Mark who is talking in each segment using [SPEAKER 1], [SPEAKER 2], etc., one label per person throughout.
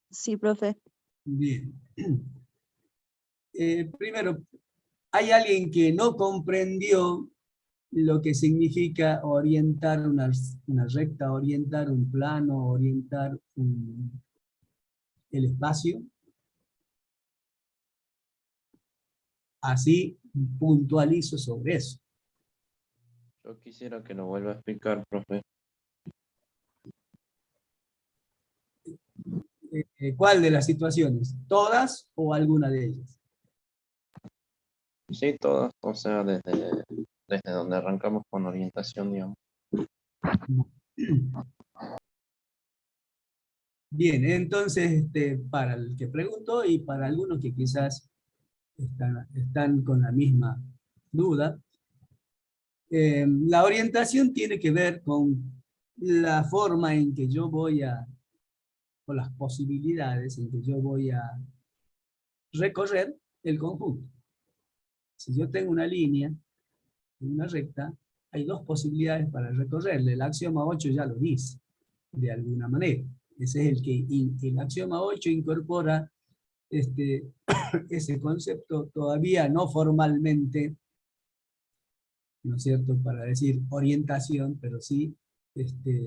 [SPEAKER 1] Sí, profe.
[SPEAKER 2] Bien. Primero, hay alguien que no comprendió lo que significa orientar una recta, orientar un plano, orientar el espacio. Así puntualizo sobre eso.
[SPEAKER 3] Yo quisiera que lo vuelva a explicar, profe.
[SPEAKER 2] ¿Cuál de las situaciones? ¿Todas o alguna de ellas?
[SPEAKER 3] Sí, todas, o sea, desde donde arrancamos con orientación, digamos.
[SPEAKER 2] Bien, entonces, para el que preguntó y para algunos que quizás están con la misma duda, la orientación tiene que ver con la forma en que yo voy o las posibilidades en que yo voy a recorrer el conjunto. Si yo tengo una línea, una recta, hay dos posibilidades para recorrerle. El axioma 8 ya lo dice, de alguna manera. Ese es el axioma 8 incorpora ese concepto todavía no formalmente, ¿no es cierto?, para decir orientación, pero sí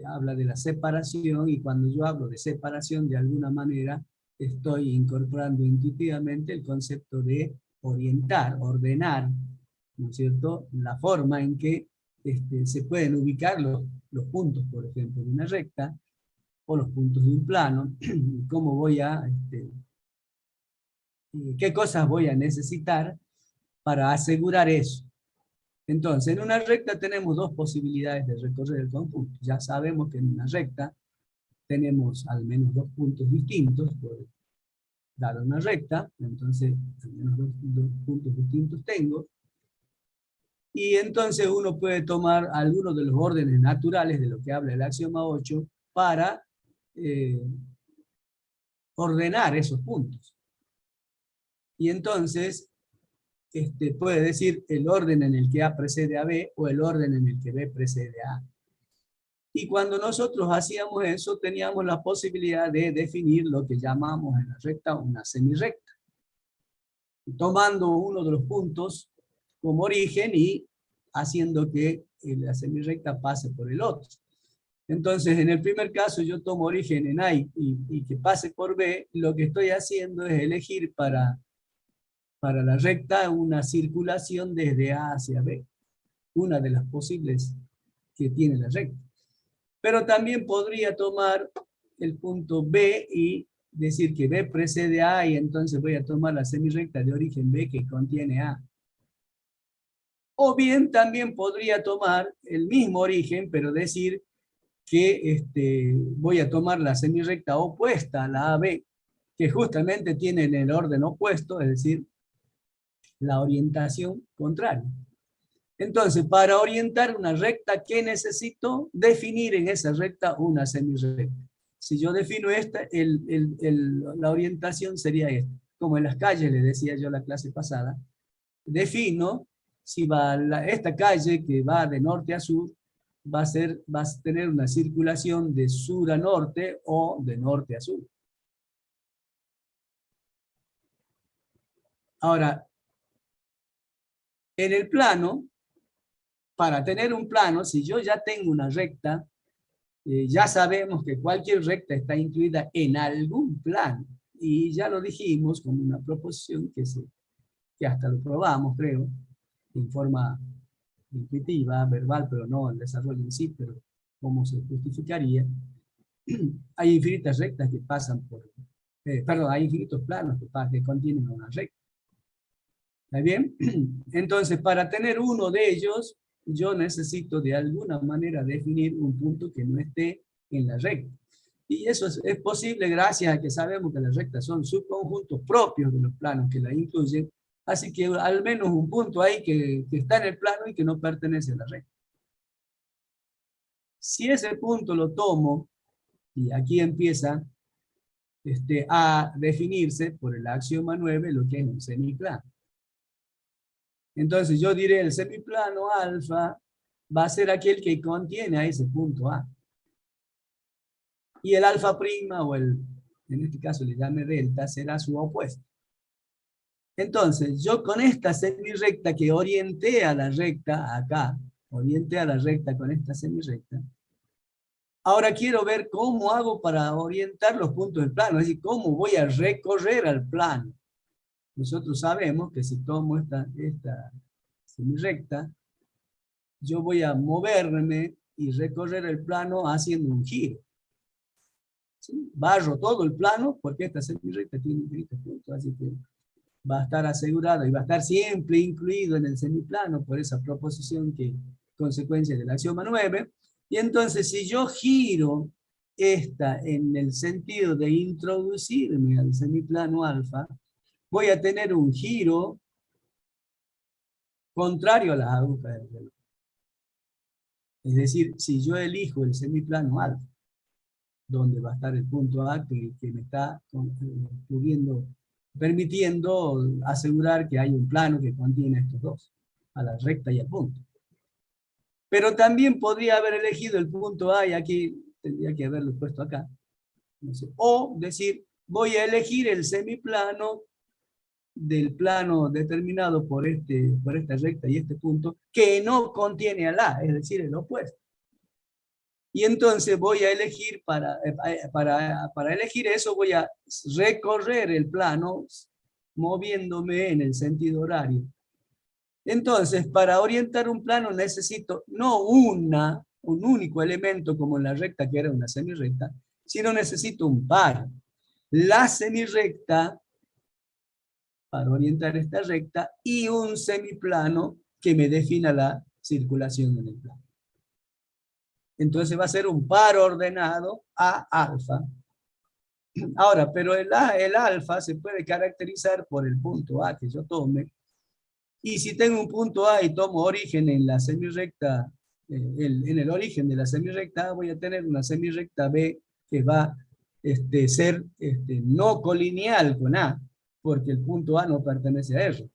[SPEAKER 2] habla de la separación, y cuando yo hablo de separación, de alguna manera estoy incorporando intuitivamente el concepto de orientar, ordenar, ¿no es cierto?, la forma en que se pueden ubicar los puntos, por ejemplo, de una recta, o los puntos de un plano, cómo voy a, qué cosas voy a necesitar para asegurar eso. Entonces, en una recta tenemos dos posibilidades de recorrer el conjunto. Ya sabemos que en una recta tenemos al menos dos puntos distintos por dar una recta, entonces al menos dos puntos distintos tengo. Y entonces uno puede tomar algunos de los órdenes naturales de lo que habla el axioma 8 para ordenar esos puntos. Y entonces puede decir el orden en el que A precede a B o el orden en el que B precede a A. Y cuando nosotros hacíamos eso, teníamos la posibilidad de definir lo que llamamos en la recta una semirrecta, tomando uno de los puntos como origen y haciendo que la semirrecta pase por el otro. Entonces, en el primer caso, yo tomo origen en A y que pase por B. Lo que estoy haciendo es elegir para la recta una circulación desde A hacia B, una de las posibles que tiene la recta. Pero también podría tomar el punto B y decir que B precede a A, y entonces voy a tomar la semirrecta de origen B que contiene A. O bien también podría tomar el mismo origen, pero decir que voy a tomar la semirrecta opuesta a la AB, que justamente tiene el orden opuesto, es decir, la orientación contraria. Entonces, para orientar una recta, ¿qué necesito? Definir en esa recta una semirrecta. Si yo defino esta, la orientación sería esta. Como en las calles, le decía yo la clase pasada, defino si va esta calle que va de norte a sur, va a tener una circulación de sur a norte o de norte a sur. Ahora, en el plano, para tener un plano, si yo ya tengo una recta, ya sabemos que cualquier recta está incluida en algún plano. Y ya lo dijimos como una proposición que hasta lo probamos, creo, en forma intuitiva, verbal, pero no el desarrollo en sí, pero cómo se justificaría. Hay infinitas rectas que pasan por, perdón, hay infinitos planos que contienen una recta. ¿Está bien? Entonces, para tener uno de ellos, yo necesito de alguna manera definir un punto que no esté en la recta. Y eso es posible gracias a que sabemos que las rectas son subconjuntos propios de los planos que la incluyen. Así que al menos un punto ahí que está en el plano y que no pertenece a la recta. Si ese punto lo tomo, y aquí empieza a definirse por el axioma 9 lo que es un semiplano. Entonces yo diré el semiplano alfa va a ser aquel que contiene a ese punto A. Y el alfa prima, o el, en este caso le llame delta, será su opuesto. Entonces, yo con esta semirrecta que orienté a la recta acá, orienté a la recta con esta semirrecta, ahora quiero ver cómo hago para orientar los puntos del plano, es decir, cómo voy a recorrer al plano. Nosotros sabemos que si tomo esta semirrecta, yo voy a moverme y recorrer el plano haciendo un giro. ¿Sí? Barro todo el plano porque esta semirrecta tiene estos puntos, así que va a estar asegurado y va a estar siempre incluido en el semiplano por esa proposición que consecuencia del axioma 9. Y entonces si yo giro esta en el sentido de introducirme al semiplano alfa, voy a tener un giro contrario a las agujas del reloj. Es decir, si yo elijo el semiplano alfa, donde va a estar el punto A que me está permitiendo asegurar que hay un plano que contiene estos dos, a la recta y al punto. Pero también podría haber elegido el punto A, y aquí tendría que haberlo puesto acá. No sé. O decir, voy a elegir el semiplano del plano determinado por esta recta y este punto, que no contiene al A, es decir, el opuesto. Y entonces voy a elegir, para elegir eso, voy a recorrer el plano moviéndome en el sentido horario. Entonces, para orientar un plano necesito no un único elemento como en la recta, que era una semirrecta, sino necesito un par. La semirrecta, para orientar esta recta, y un semiplano que me defina la circulación en el plano. Entonces va a ser un par ordenado A alfa. Ahora, pero el alfa se puede caracterizar por el punto A que yo tome. Y si tengo un punto A y tomo origen en la semirrecta, en el origen de la semirrecta A, voy a tener una semirrecta B que va a ser no colineal con A, porque el punto A no pertenece a R.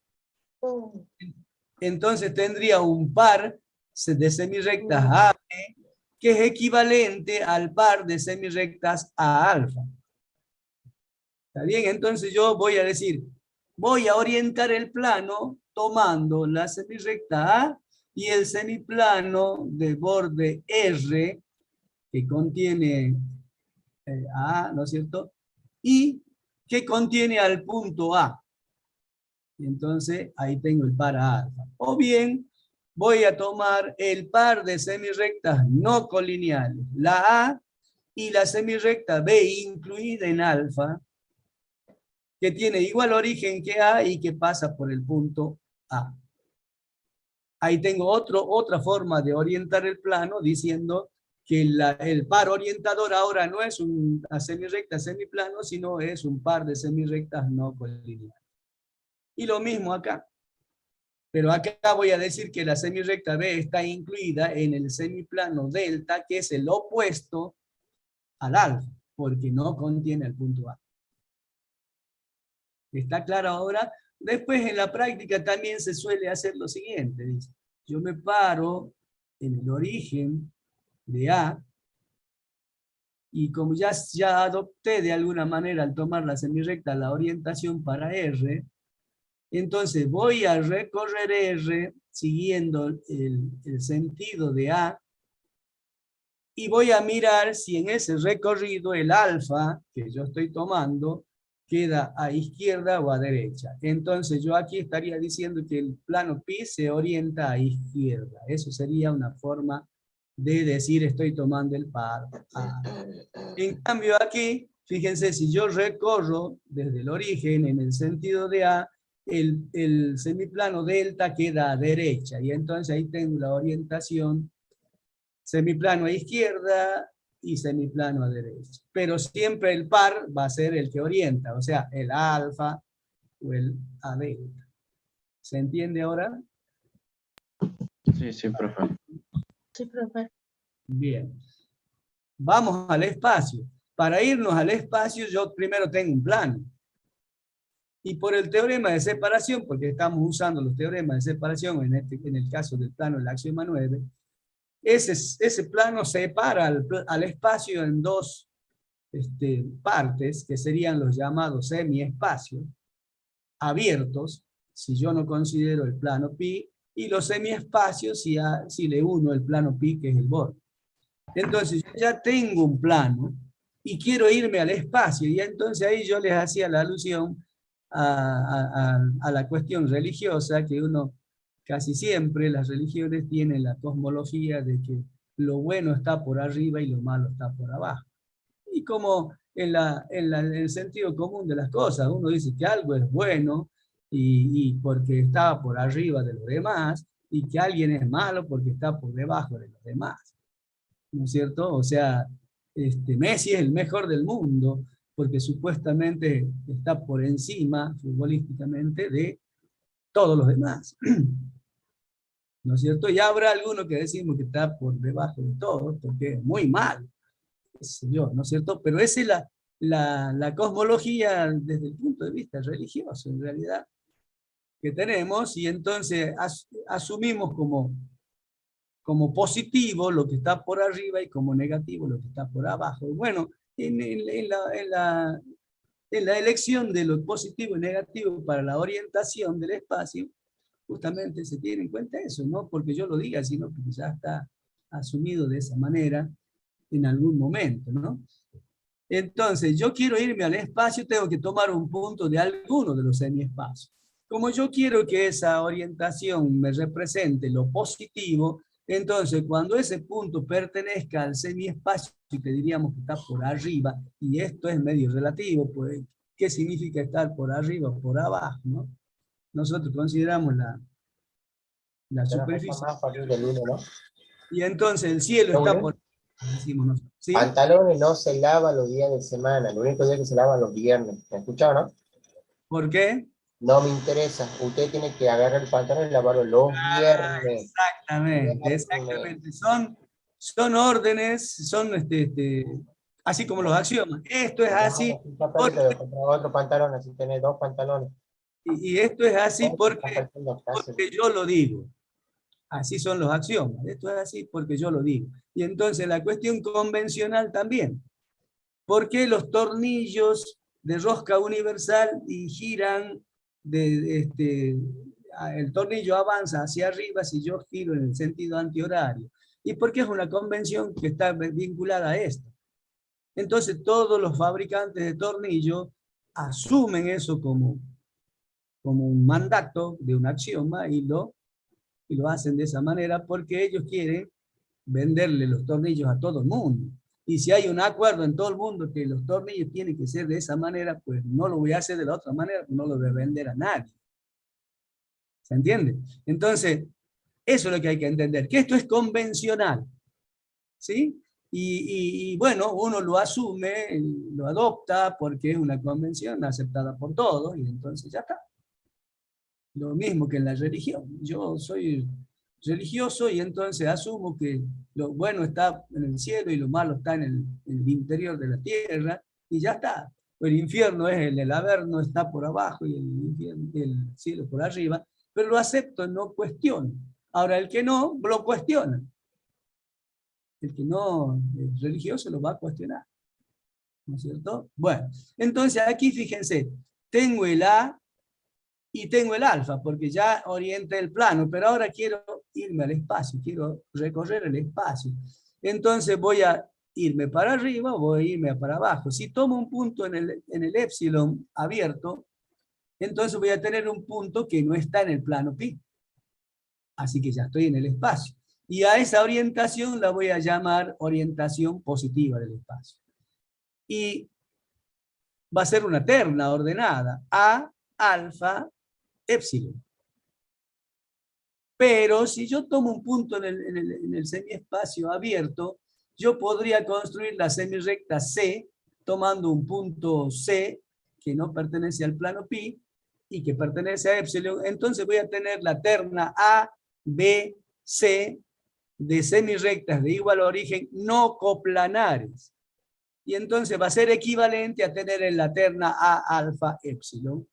[SPEAKER 2] Entonces tendría un par de semirrectas A, que es equivalente al par de semirrectas A alfa. ¿Está bien? Entonces yo voy a decir, voy a orientar el plano tomando la semirrecta A y el semiplano de borde R, que contiene A, ¿no es cierto? Y que contiene al punto A. Entonces ahí tengo el par A alfa. O bien, voy a tomar el par de semirrectas no colineales, la A y la semirrecta B incluida en alfa, que tiene igual origen que A y que pasa por el punto A. Ahí tengo otra forma de orientar el plano diciendo que el par orientador ahora no es una semirrecta semiplano, sino es un par de semirrectas no colineales. Y lo mismo acá. Pero acá voy a decir que la semirrecta B está incluida en el semiplano delta, que es el opuesto al alfa, porque no contiene el punto A. ¿Está claro ahora? Después en la práctica también se suele hacer lo siguiente. Dice, yo me paro en el origen de A, y como ya adopté de alguna manera al tomar la semirrecta la orientación para R, entonces voy a recorrer R siguiendo el sentido de A, y voy a mirar si en ese recorrido el alfa que yo estoy tomando queda a izquierda o a derecha. Entonces yo aquí estaría diciendo que el plano pi se orienta a izquierda. Eso sería una forma de decir estoy tomando el par A. En cambio aquí, fíjense, si yo recorro desde el origen en el sentido de A, el semiplano delta queda a derecha, y entonces ahí tengo la orientación semiplano a izquierda y semiplano a derecha. Pero siempre el par va a ser el que orienta, o sea, el alfa o el A delta. ¿Se entiende ahora?
[SPEAKER 3] Sí, profe.
[SPEAKER 4] Sí, profe.
[SPEAKER 2] Bien. Vamos al espacio. Para irnos al espacio yo primero tengo un plano. Y por el teorema de separación, porque estamos usando los teoremas de separación en el caso del plano del axioma 9, ese plano separa al espacio en dos partes, que serían los llamados semiespacios, abiertos, si yo no considero el plano pi, y los semiespacios si le uno el plano pi, que es el borde. Entonces, yo ya tengo un plano, y quiero irme al espacio, y entonces ahí yo les hacía la alusión a la cuestión religiosa, que uno casi siempre, las religiones tienen la cosmología de que lo bueno está por arriba y lo malo está por abajo. Y como en el sentido común de las cosas, uno dice que algo es bueno y porque está por arriba de los demás, y que alguien es malo porque está por debajo de los demás. ¿No es cierto? O sea, Messi es el mejor del mundo porque supuestamente está por encima, futbolísticamente, de todos los demás. ¿No es cierto? Y habrá algunos que decimos que está por debajo de todos porque es muy mal, qué sé yo, ¿no es cierto? Pero esa es la cosmología desde el punto de vista religioso, en realidad, que tenemos, y entonces asumimos como positivo lo que está por arriba y como negativo lo que está por abajo. Bueno, en la elección de lo positivo y negativo para la orientación del espacio, justamente se tiene en cuenta eso, no porque yo lo diga, sino porque ya está asumido de esa manera en algún momento, ¿no? Entonces, yo quiero irme al espacio, tengo que tomar un punto de alguno de los semiespacios. Como yo quiero que esa orientación me represente lo positivo, entonces cuando ese punto pertenezca al semiespacio, que diríamos que está por arriba, y esto es medio relativo, pues, ¿qué significa estar por arriba o por abajo, no? Nosotros consideramos la superficie,
[SPEAKER 4] Más fácil del uno, ¿no?
[SPEAKER 2] y entonces el cielo está por, decimos nosotros, ¿sí?
[SPEAKER 4] Pantalones no se lavan los días de semana, el único día que se lavan los viernes. ¿Me escuchado, no?
[SPEAKER 2] ¿Por qué?
[SPEAKER 4] No me interesa. Usted tiene que agarrar el pantalón y lavarlo los viernes.
[SPEAKER 2] Exactamente, exactamente. Son órdenes, son así como los axiomas. Esto es así,
[SPEAKER 4] Un papel y te voy a comprar otro pantalón, así tenés dos pantalones.
[SPEAKER 2] y esto es así porque
[SPEAKER 4] Porque
[SPEAKER 2] yo lo digo. Así son los axiomas. Esto es así porque yo lo digo. Y entonces la cuestión convencional también. ¿Por qué los tornillos de rosca universal y giran el tornillo avanza hacia arriba si yo giro en el sentido antihorario? Y porque es una convención que está vinculada a esto. Entonces todos los fabricantes de tornillos asumen eso como un mandato de un axioma y lo hacen de esa manera porque ellos quieren venderle los tornillos a todo el mundo. Y si hay un acuerdo en todo el mundo que los tornillos tienen que ser de esa manera, pues no lo voy a hacer de la otra manera, pues no lo voy a vender a nadie. ¿Se entiende? Entonces, eso es lo que hay que entender, que esto es convencional. ¿Sí? Y bueno, uno lo asume, lo adopta porque es una convención aceptada por todos y entonces ya está. Lo mismo que en la religión. Yo soy religioso y entonces asumo que lo bueno está en el cielo y lo malo está en el interior de la tierra y ya está. El infierno es el averno, está por abajo y el cielo por arriba, pero lo acepto, no cuestiono. Ahora el que no, lo cuestiona. El que no es religioso lo va a cuestionar. ¿No es cierto? Bueno, entonces aquí fíjense, tengo el A y tengo el alfa, porque ya orienté el plano, pero ahora quiero irme al espacio, quiero recorrer el espacio. Entonces voy a irme para arriba o voy a irme para abajo. Si tomo un punto en el épsilon abierto, entonces voy a tener un punto que no está en el plano pi. Así que ya estoy en el espacio. Y a esa orientación la voy a llamar orientación positiva del espacio. Y va a ser una terna ordenada, A, alfa, épsilon. Pero si yo tomo un punto en el semiespacio abierto, yo podría construir la semirrecta C tomando un punto C que no pertenece al plano pi y que pertenece a épsilon. Entonces voy a tener la terna A, B, C de semirrectas de igual origen no coplanares. Y entonces va a ser equivalente a tener en la terna A alfa épsilon.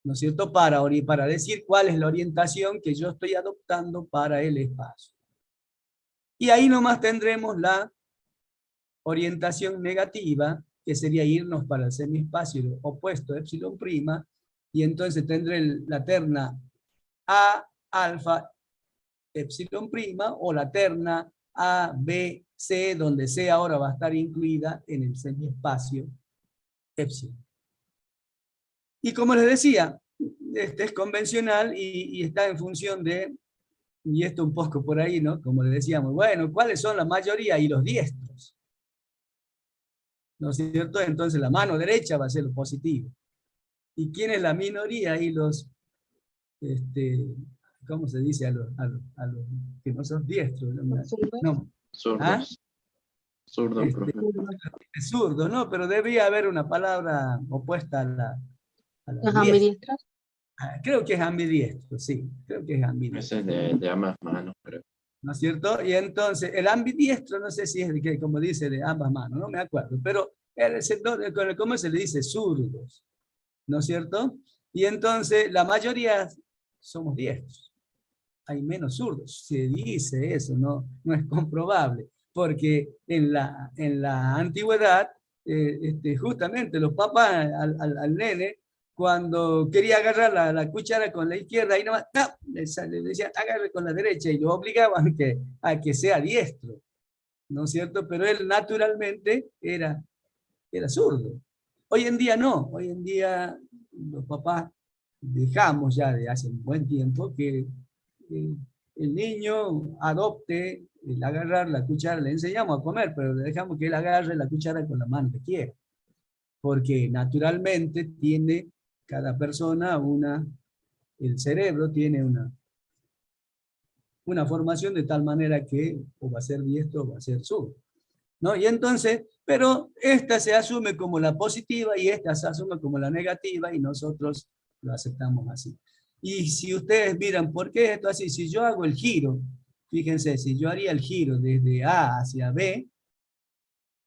[SPEAKER 2] ¿No es cierto? Para decir cuál es la orientación que yo estoy adoptando para el espacio. Y ahí nomás tendremos la orientación negativa, que sería irnos para el semiespacio opuesto epsilon prima, y entonces tendré la terna A alfa epsilon prima, o la terna A, B, C, donde C ahora va a estar incluida en el semiespacio epsilon. Y como les decía, este es convencional y está en función de, y esto un poco por ahí, ¿no? Como les decíamos, bueno, ¿cuáles son la mayoría y los diestros? ¿No es cierto? Entonces la mano derecha va a ser lo positivo. ¿Y quién es la minoría y los, ¿cómo se dice? A los que no son diestros. No.
[SPEAKER 3] Zurdos.
[SPEAKER 2] ¿Ah?
[SPEAKER 3] Zurdos, profe.
[SPEAKER 2] Zurdos, ¿no? Pero debía haber una palabra opuesta a la
[SPEAKER 1] Los
[SPEAKER 2] diestra.
[SPEAKER 1] ambidiestros.
[SPEAKER 2] Creo que es ambidiestro, sí. Creo que es ambidiestro.
[SPEAKER 3] Ese es de ambas manos, creo.
[SPEAKER 2] ¿No es cierto? Y entonces, el ambidiestro, no sé si es de que, como dice, de ambas manos, no me acuerdo, pero ¿cómo se le dice? Zurdos, ¿no es cierto? Y entonces, la mayoría somos diestros. Hay menos zurdos, se dice eso, no es comprobable, porque en la antigüedad, justamente los papás al nene, cuando quería agarrar la cuchara con la izquierda, y nomás, ¡tap! le decían, agarre con la derecha, y lo obligaban a que sea diestro, ¿no es cierto? Pero él naturalmente era zurdo. Hoy en día no, hoy en día los papás dejamos ya de hace un buen tiempo que el niño adopte el agarrar la cuchara, le enseñamos a comer, pero le dejamos que él agarre la cuchara con la mano que quiera, porque naturalmente tiene cada persona el cerebro tiene una formación de tal manera que o va a ser diestro o va a ser zurdo, ¿no? Y entonces, pero esta se asume como la positiva y esta se asume como la negativa y nosotros lo aceptamos así. Y si ustedes miran, ¿por qué esto así? Si yo hago el giro, fíjense, si yo haría el giro desde A hacia B,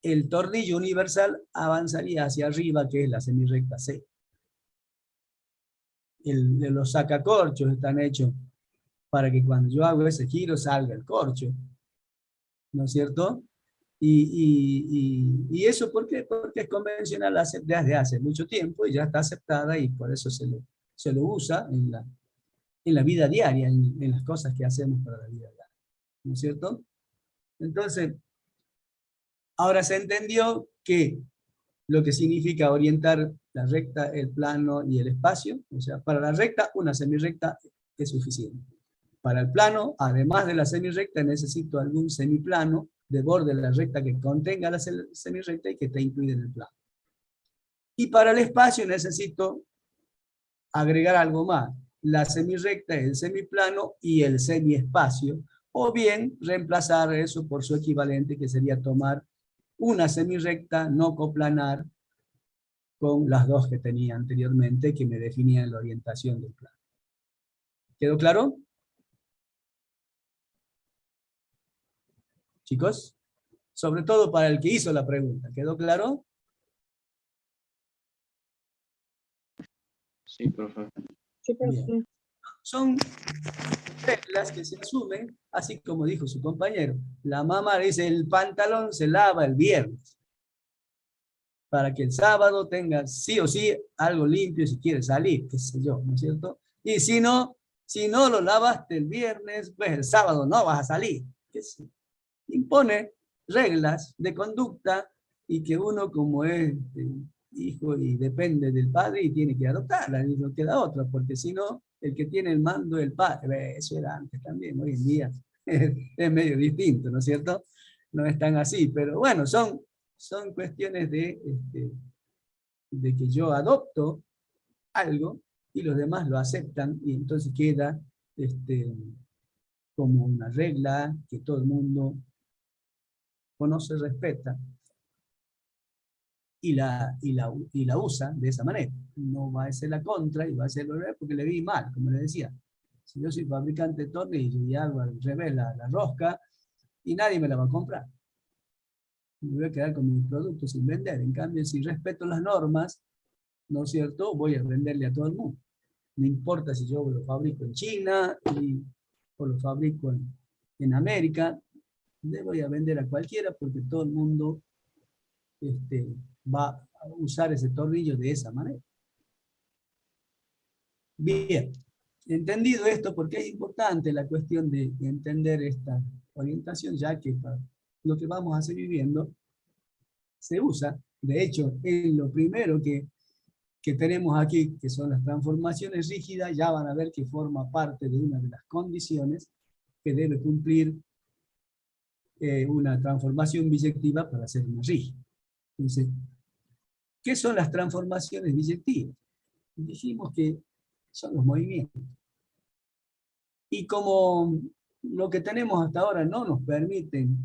[SPEAKER 2] el tornillo universal avanzaría hacia arriba, que es la semirrecta C. Los sacacorchos están hechos para que cuando yo hago ese giro salga el corcho, ¿no es cierto? Y eso, ¿por qué? Porque es convencional desde hace mucho tiempo y ya está aceptada y por eso se lo usa en la vida diaria, en las cosas que hacemos para la vida diaria, ¿no es cierto? Entonces, ahora se entendió que lo que significa orientar la recta, el plano y el espacio, o sea, para la recta, una semirrecta es suficiente. Para el plano, además de la semirrecta, necesito algún semiplano de borde de la recta que contenga la semirrecta y que esté incluida en el plano. Y para el espacio necesito agregar algo más, la semirrecta, el semiplano y el semiespacio, o bien reemplazar eso por su equivalente, que sería tomar una semirrecta no coplanar con las dos que tenía anteriormente, que me definían la orientación del plano. ¿Quedó claro? Chicos, sobre todo para el que hizo la pregunta, ¿quedó claro?
[SPEAKER 3] Sí, profe.
[SPEAKER 2] Bien. Son reglas que se asumen, así como dijo su compañero. La mamá dice, el pantalón se lava el viernes, para que el sábado tenga sí o sí algo limpio si quiere salir, qué sé yo, ¿no es cierto? Y si no lo lavaste el viernes, pues el sábado no vas a salir. ¿Qué sé? Impone reglas de conducta y que uno como es hijo y depende del padre y tiene que adoptarla, y no queda otra, porque si no, el que tiene el mando es el padre. Eso era antes también, hoy en día es medio distinto, ¿no es cierto? No es tan así, pero bueno, son cuestiones de que yo adopto algo y los demás lo aceptan y entonces queda como una regla que todo el mundo conoce, respeta y la usa de esa manera. No va a ser la contra y va a ser lo revés porque le vi mal, como le decía. Si yo soy fabricante de tornillos y hago al revés la rosca y nadie me la va a comprar, me voy a quedar con mis productos sin vender. En cambio, si respeto las normas, ¿no es cierto? Voy a venderle a todo el mundo. No importa si yo lo fabrico en China o lo fabrico en América, le voy a vender a cualquiera porque todo el mundo va a usar ese tornillo de esa manera. Bien, entendido esto, porque es importante la cuestión de entender esta orientación, ya que para lo que vamos a seguir viendo se usa. De hecho, en lo primero que tenemos aquí, que son las transformaciones rígidas, ya van a ver que forma parte de una de las condiciones que debe cumplir una transformación biyectiva para ser una rígida. Entonces, ¿qué son las transformaciones biyectivas? Dijimos que son los movimientos. Y como lo que tenemos hasta ahora no nos permiten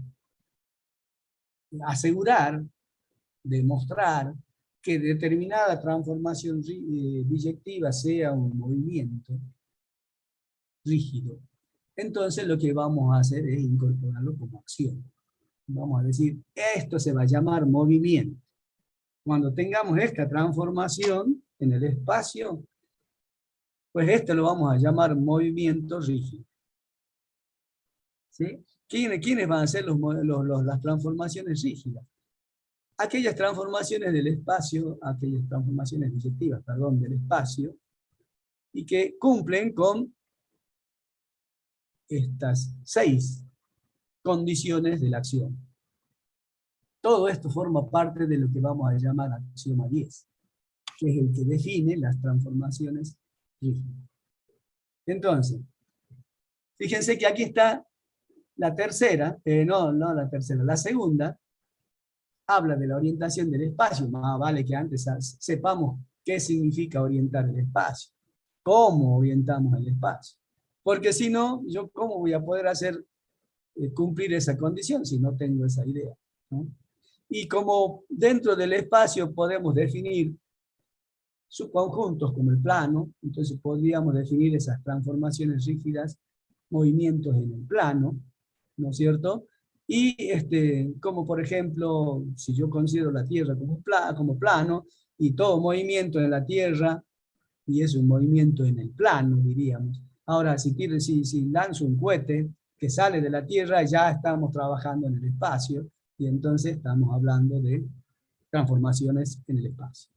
[SPEAKER 2] asegurar, demostrar que determinada transformación biyectiva sea un movimiento rígido, entonces lo que vamos a hacer es incorporarlo como acción. Vamos a decir, esto se va a llamar movimiento. Cuando tengamos esta transformación en el espacio, pues esto lo vamos a llamar movimiento rígido. ¿Sí? ¿Quiénes van a ser las transformaciones rígidas? Aquellas transformaciones del espacio, aquellas transformaciones biyectivas, perdón, del espacio, y que cumplen con estas 6 condiciones de la acción. Todo esto forma parte de lo que vamos a llamar axioma 10, que es el que define las transformaciones rígidas. Entonces, fíjense que aquí está la tercera, la segunda, habla de la orientación del espacio. Más vale que antes sepamos qué significa orientar el espacio, cómo orientamos el espacio. Porque si no, yo cómo voy a poder hacer cumplir esa condición si no tengo esa idea, ¿no? Y como dentro del espacio podemos definir subconjuntos como el plano, entonces podríamos definir esas transformaciones rígidas, movimientos en el plano, ¿no es cierto? Y como por ejemplo, si yo considero la Tierra como plano, y todo movimiento en la Tierra, y es un movimiento en el plano, diríamos. Ahora, si lanzo un cohete que sale de la Tierra, ya estamos trabajando en el espacio, y entonces estamos hablando de transformaciones en el espacio.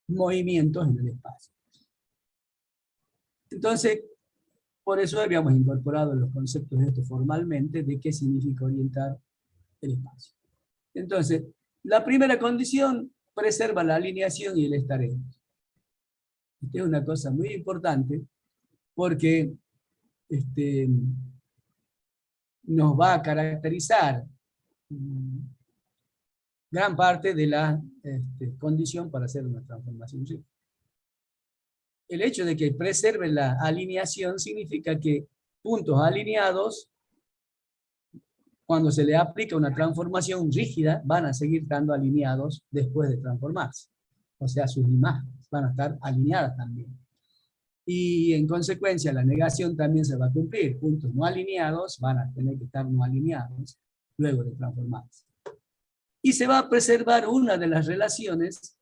[SPEAKER 2] Movimientos en el espacio. Entonces, por eso habíamos incorporado los conceptos de esto formalmente, de qué significa orientar el espacio. Entonces, la primera condición preserva la alineación y el estar en. Esta es una cosa muy importante, porque nos va a caracterizar gran parte de la condición para hacer una transformación rígida. El hecho de que preserve la alineación significa que puntos alineados, cuando se le aplica una transformación rígida, van a seguir estando alineados después de transformarse. O sea, sus imágenes van a estar alineadas también. Y en consecuencia, la negación también se va a cumplir. Puntos no alineados van a tener que estar no alineados luego de transformarse. Y se va a preservar una de las relaciones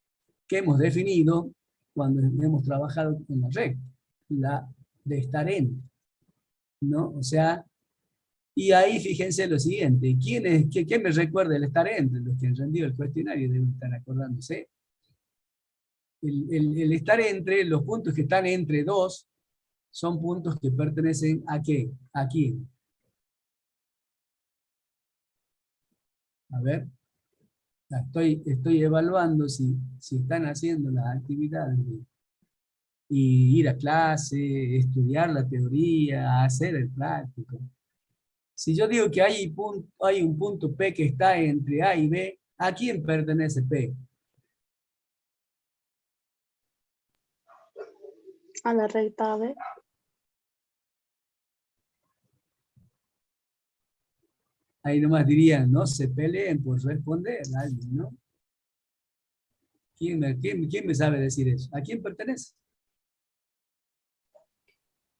[SPEAKER 2] que hemos definido cuando hemos trabajado en la recta, la de estar entre, ¿no? O sea, y ahí fíjense lo siguiente, ¿quién me recuerda el estar entre? Los que han rendido el cuestionario deben estar acordándose. El estar entre, los puntos que están entre dos, son puntos que pertenecen ¿a qué? ¿A quién? A ver, estoy evaluando si están haciendo las actividades y ir a clase, estudiar la teoría, hacer el práctico. Si yo digo que hay un punto P que está entre A y B, ¿a quién pertenece P?
[SPEAKER 1] A la recta B.
[SPEAKER 2] Ahí nomás dirían, no se peleen por responder a alguien, ¿no? ¿Quién me sabe decir eso? ¿A quién pertenece?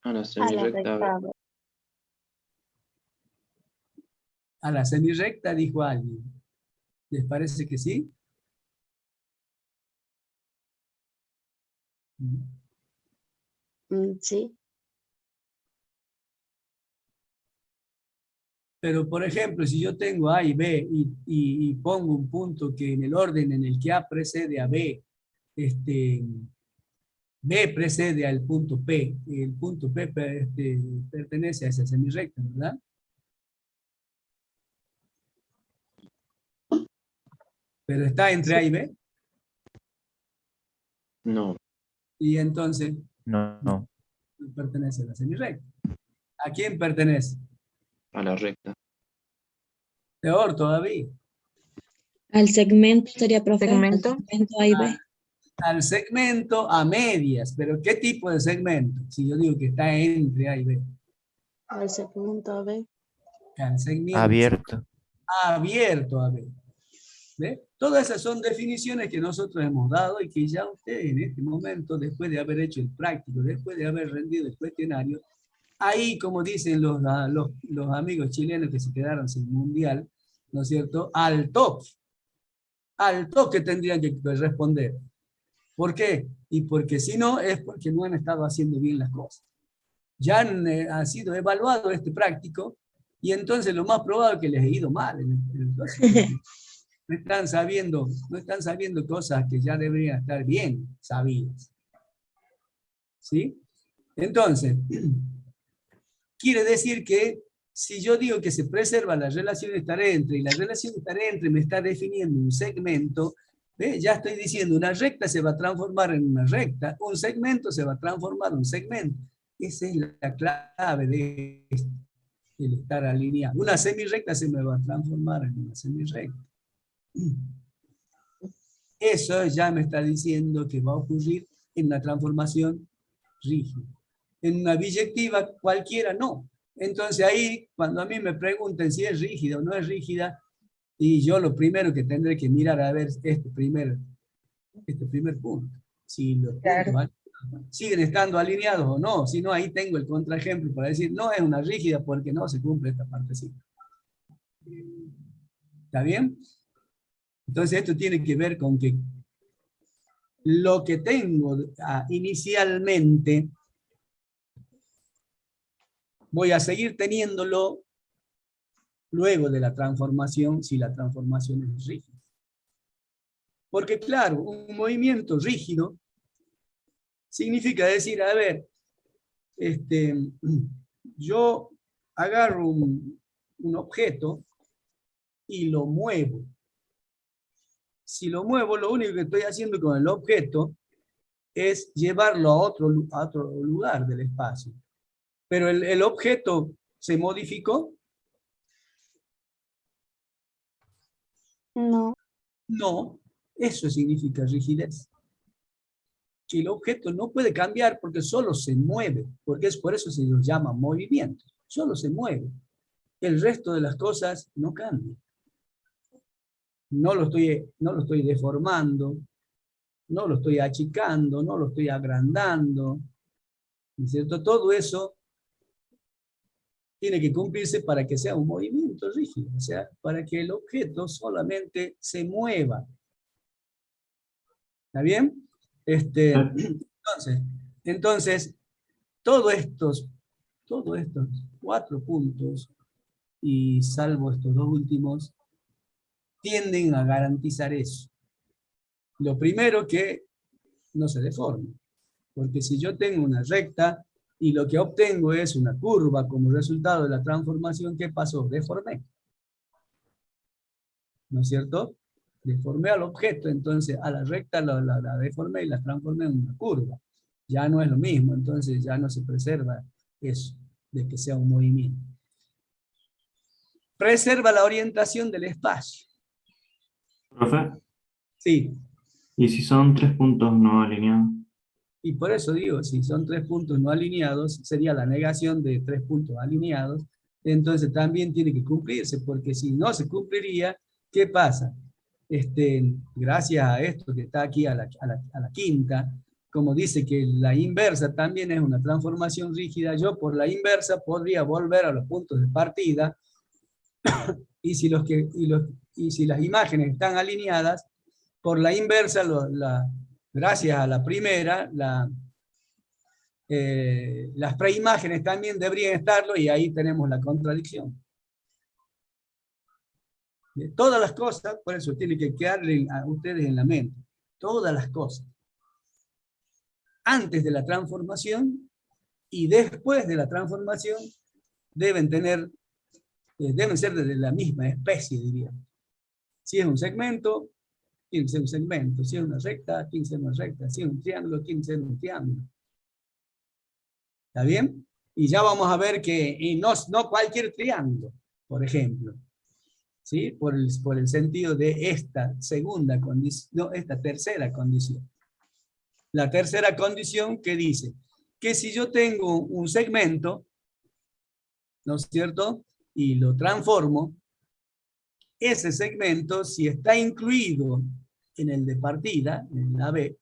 [SPEAKER 3] A la
[SPEAKER 1] A la
[SPEAKER 3] semirrecta B.
[SPEAKER 1] recta B.
[SPEAKER 2] A la semirrecta, dijo alguien. ¿Les parece que sí?
[SPEAKER 1] Sí.
[SPEAKER 2] Pero, por ejemplo, si yo tengo A y B y pongo un punto que en el orden en el que A precede a B, B precede al punto P, y el punto P pertenece a esa semirrecta, ¿verdad? Pero está entre A y B,
[SPEAKER 3] No,
[SPEAKER 2] y entonces
[SPEAKER 5] No, no.
[SPEAKER 2] pertenece a la semirrecta. ¿A quién pertenece?
[SPEAKER 3] a la recta.
[SPEAKER 2] Peor todavía.
[SPEAKER 6] Al segmento sería, profe.
[SPEAKER 7] Segmento.
[SPEAKER 6] Al segmento A y B.
[SPEAKER 2] Al segmento a medias. ¿Pero qué tipo de segmento? Si yo digo que está entre A y B.
[SPEAKER 1] Al segmento B.
[SPEAKER 2] Al segmento
[SPEAKER 5] Abierto.
[SPEAKER 2] abierto a B. ¿Ve? Todas esas son definiciones que nosotros hemos dado y que ya ustedes en este momento, después de haber hecho el práctico, después de haber rendido el cuestionario, ahí, como dicen los amigos chilenos que se quedaron sin mundial, ¿no es cierto? Al toque tendrían que responder. ¿Por qué? Y porque si no, es porque no han estado haciendo bien las cosas. Ya ha sido evaluado este práctico, y entonces lo más probable es que les ha ido mal en el próximo. No están sabiendo cosas que ya deberían estar bien sabidas. ¿Sí? Entonces, quiere decir que si yo digo que se preserva la relación estar entre, y la relación estar entre me está definiendo un segmento, ¿ve? Ya estoy diciendo, una recta se va a transformar en una recta, un segmento se va a transformar en un segmento. Esa es la clave de esto, el estar alineado. Una semirrecta se me va a transformar en una semirrecta. Eso ya me está diciendo que va a ocurrir en una transformación rígida. En una biyectiva cualquiera no. Entonces ahí, cuando a mí me pregunten si es rígida o no es rígida, y yo lo primero que tendré que mirar a ver este primer punto. Si los puntos siguen estando alineados o no. Si no, ahí tengo el contraejemplo para decir, no es una rígida porque no se cumple esta partecita. ¿Está bien? Entonces esto tiene que ver con que lo que tengo inicialmente voy a seguir teniéndolo luego de la transformación, si la transformación es rígida. Porque claro, un movimiento rígido significa decir, a ver, yo agarro un objeto y lo muevo. Si lo muevo, lo único que estoy haciendo con el objeto es llevarlo a otro lugar del espacio. Pero el objeto se modificó.
[SPEAKER 1] No.
[SPEAKER 2] No, eso significa rigidez. Que el objeto no puede cambiar porque solo se mueve, porque es por eso se los llama movimiento. Solo se mueve. El resto de las cosas no cambian. No lo estoy deformando, no lo estoy achicando, no lo estoy agrandando. ¿No es cierto? Todo eso tiene que cumplirse para que sea un movimiento rígido, o sea, para que el objeto solamente se mueva. ¿Está bien? Entonces, todos estos 4 puntos, y salvo estos 2 últimos, tienden a garantizar eso. Lo primero, que no se deforme, porque si yo tengo una recta y lo que obtengo es una curva como resultado de la transformación, ¿qué pasó? Deformé. ¿No es cierto? Deformé al objeto, entonces a la recta la deformé y la transformé en una curva. Ya no es lo mismo, entonces ya no se preserva eso, de que sea un movimiento. Preserva la orientación del espacio.
[SPEAKER 8] Profe,
[SPEAKER 2] Sí.
[SPEAKER 8] ¿y si son 3 puntos no alineados?
[SPEAKER 2] Y por eso digo, si son 3 puntos no alineados, sería la negación de 3 puntos alineados, entonces también tiene que cumplirse, porque si no se cumpliría, ¿qué pasa? Gracias a esto que está aquí a la quinta, como dice que la inversa también es una transformación rígida, yo por la inversa podría volver a los puntos de partida, y si las imágenes están alineadas, por la inversa, gracias a la primera, las preimágenes también deberían estarlo, y ahí tenemos la contradicción. De todas las cosas, por eso tiene que quedarle a ustedes en la mente. Todas las cosas. Antes de la transformación y después de la transformación deben ser de la misma especie, diríamos. Si es un segmento, tiene que ser un segmento. Si es una recta, tiene que ser una recta. Si es un triángulo, tiene que ser un triángulo. ¿Está bien? Y ya vamos a ver que y no cualquier triángulo, por ejemplo. ¿Sí? Por el sentido de esta segunda condición, no, esta tercera condición. La tercera condición que dice que si yo tengo un segmento, ¿no es cierto? Y lo transformo, ese segmento, si está incluido en el de partida, en la B,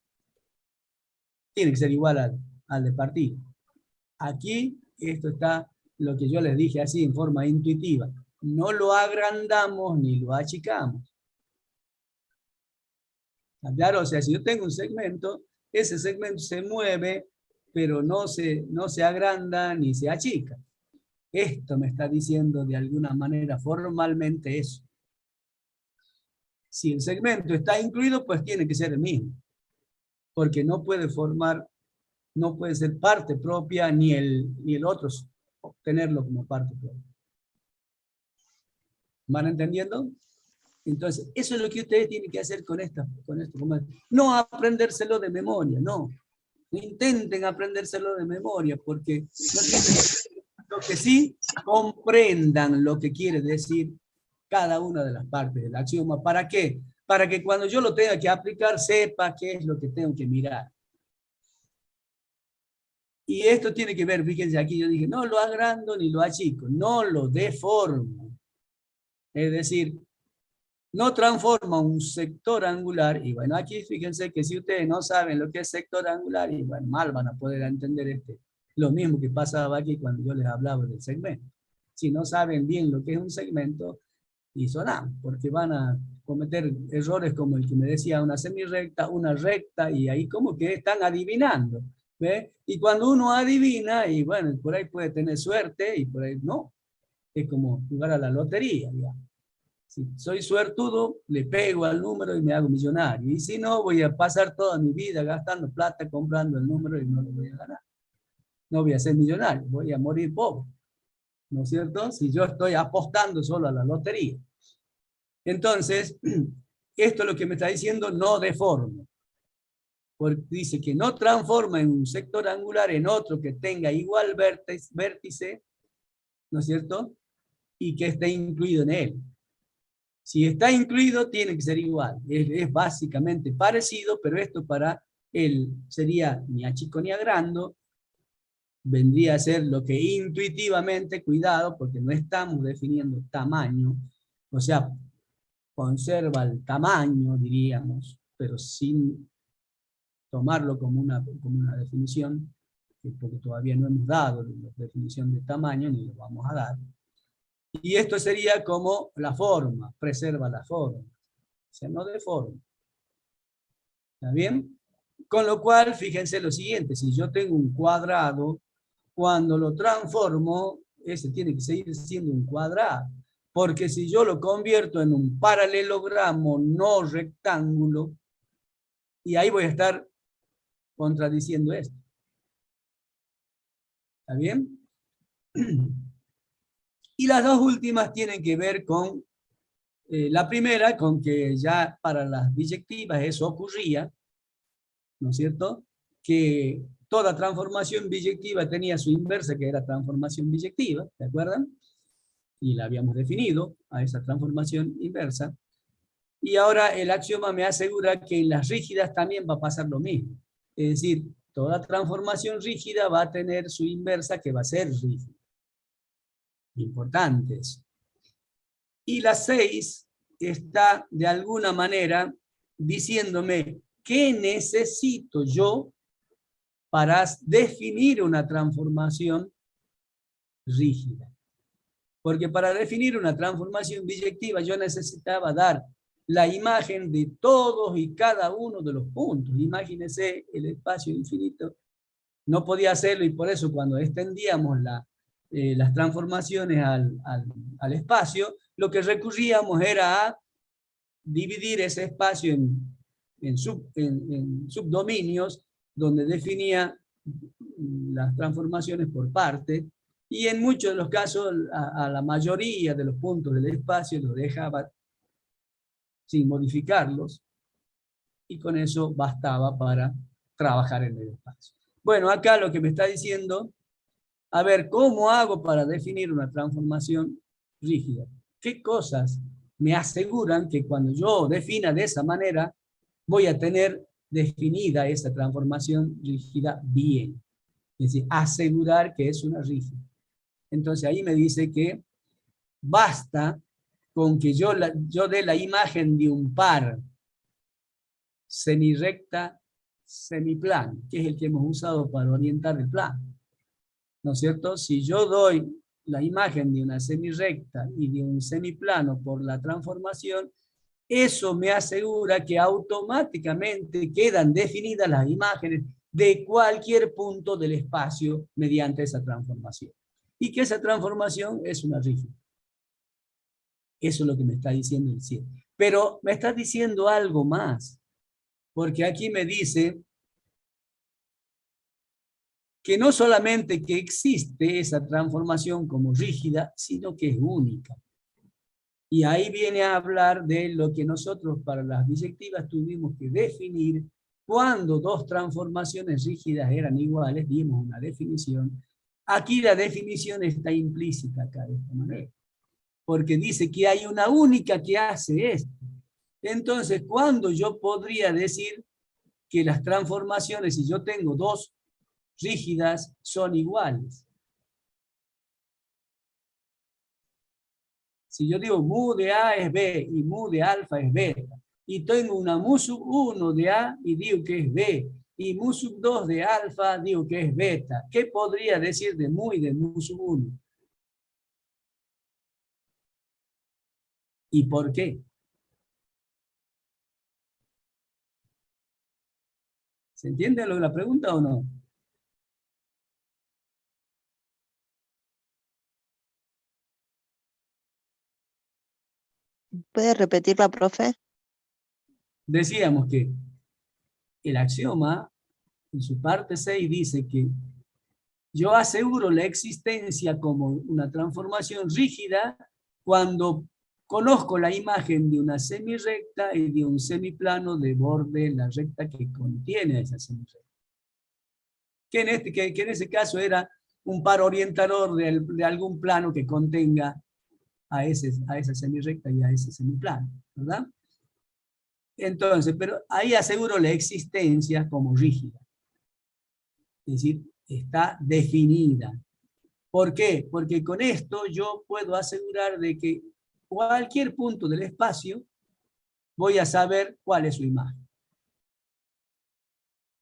[SPEAKER 2] tiene que ser igual al de partida. Aquí, esto está lo que yo les dije así en forma intuitiva. No lo agrandamos ni lo achicamos. Claro, o sea, si yo tengo un segmento, ese segmento se mueve, pero no se agranda ni se achica. Esto me está diciendo de alguna manera formalmente eso. Si el segmento está incluido, pues tiene que ser el mismo. Porque no puede ser parte propia, ni el otro obtenerlo como parte propia. ¿Van entendiendo? Entonces, eso es lo que ustedes tienen que hacer con esto. No aprendérselo de memoria, no. No intenten aprendérselo de memoria, porque no tienen, lo que sí comprendan lo que quiere decir cada una de las partes del axioma. ¿Para qué? Para que cuando yo lo tenga que aplicar, sepa qué es lo que tengo que mirar. Y esto tiene que ver, fíjense aquí, yo dije, no lo agrando ni lo achico, no lo deformo. Es decir, no transforma un sector angular, y bueno, aquí fíjense que si ustedes no saben lo que es sector angular, y bueno, mal van a poder entender lo mismo que pasaba aquí cuando yo les hablaba del segmento. Si no saben bien lo que es un segmento, y sonan, porque van a cometer errores como el que me decía, una semirrecta, una recta, y ahí como que están adivinando, ¿ve? Y cuando uno adivina, y bueno, por ahí puede tener suerte, y por ahí no. Es como jugar a la lotería, digamos. Si soy suertudo, le pego al número y me hago millonario. Y si no, voy a pasar toda mi vida gastando plata, comprando el número y no lo voy a ganar. No voy a ser millonario, voy a morir pobre. ¿No es cierto? Si yo estoy apostando solo a la lotería. Entonces, esto es lo que me está diciendo, no deforma. Porque dice que no transforma en un sector angular en otro que tenga igual vértice, ¿no es cierto? Y que esté incluido en él. Si está incluido, tiene que ser igual. Es básicamente parecido, pero esto para él sería ni achico ni agrando. Vendría a ser lo que intuitivamente, cuidado, porque no estamos definiendo tamaño. O sea, conserva el tamaño, diríamos, pero sin tomarlo como una definición, porque todavía no hemos dado la definición de tamaño, ni lo vamos a dar. Y esto sería como la forma, preserva la forma. O sea, no deforma. ¿Está bien? Con lo cual, fíjense lo siguiente, si yo tengo un cuadrado, cuando lo transformo, ese tiene que seguir siendo un cuadrado. Porque si yo lo convierto en un paralelogramo no rectángulo, y ahí voy a estar contradiciendo esto. ¿Está bien? Y las dos últimas tienen que ver con, la primera, con que ya para las biyectivas eso ocurría, ¿no es cierto? Que toda transformación biyectiva tenía su inversa, que era transformación biyectiva, ¿se acuerdan? Y la habíamos definido a esa transformación inversa. Y ahora el axioma me asegura que en las rígidas también va a pasar lo mismo. Es decir, toda transformación rígida va a tener su inversa que va a ser rígida. Importante eso. Y la 6 está de alguna manera diciéndome qué necesito yo para definir una transformación rígida. Porque para definir una transformación biyectiva yo necesitaba dar la imagen de todos y cada uno de los puntos. Imagínense el espacio infinito. No podía hacerlo y por eso cuando extendíamos las transformaciones al espacio, lo que recurríamos era a dividir ese espacio en subdominios, donde definía las transformaciones por parte, y en muchos de los casos a la mayoría de los puntos del espacio los dejaba sin modificarlos, y con eso bastaba para trabajar en el espacio. Bueno, acá lo que me está diciendo, a ver, ¿cómo hago para definir una transformación rígida? ¿Qué cosas me aseguran que cuando yo defina de esa manera, voy a tener definida esa transformación rígida bien? Es decir, asegurar que es una rígida. Entonces ahí me dice que basta con que yo dé la imagen de un par semirrecta, semiplano, que es el que hemos usado para orientar el plano. ¿No es cierto? Si yo doy la imagen de una semirrecta y de un semiplano por la transformación, eso me asegura que automáticamente quedan definidas las imágenes de cualquier punto del espacio mediante esa transformación. Y que esa transformación es una rígida. Eso es lo que me está diciendo el cielo. Pero me está diciendo algo más. Porque aquí me dice que no solamente que existe esa transformación como rígida, sino que es única. Y ahí viene a hablar de lo que nosotros para las biyectivas tuvimos que definir cuando dos transformaciones rígidas eran iguales, dimos una definición. Aquí la definición está implícita acá de esta manera, porque dice que hay una única que hace esto. Entonces, ¿cuándo yo podría decir que las transformaciones, si yo tengo dos rígidas, son iguales? Si yo digo mu de A es B y mu de alfa es beta, y tengo una mu sub 1 de A y digo que es B, y mu sub 2 de alfa digo que es beta, ¿qué podría decir de mu y de mu sub 1? ¿Y por qué? ¿Se entiende la pregunta o no?
[SPEAKER 5] ¿Puede repetirla, profe?
[SPEAKER 2] Decíamos que el axioma, en su parte 6, dice que yo aseguro la existencia como una transformación rígida cuando conozco la imagen de una semirrecta y de un semiplano de borde la recta que contiene esa semirrecta. Que en ese caso era un par orientador de algún plano que contenga a esa semirrecta y a ese semiplano, ¿verdad? Entonces, pero ahí aseguro la existencia como rígida. Es decir, está definida. ¿Por qué? Porque con esto yo puedo asegurar de que cualquier punto del espacio voy a saber cuál es su imagen.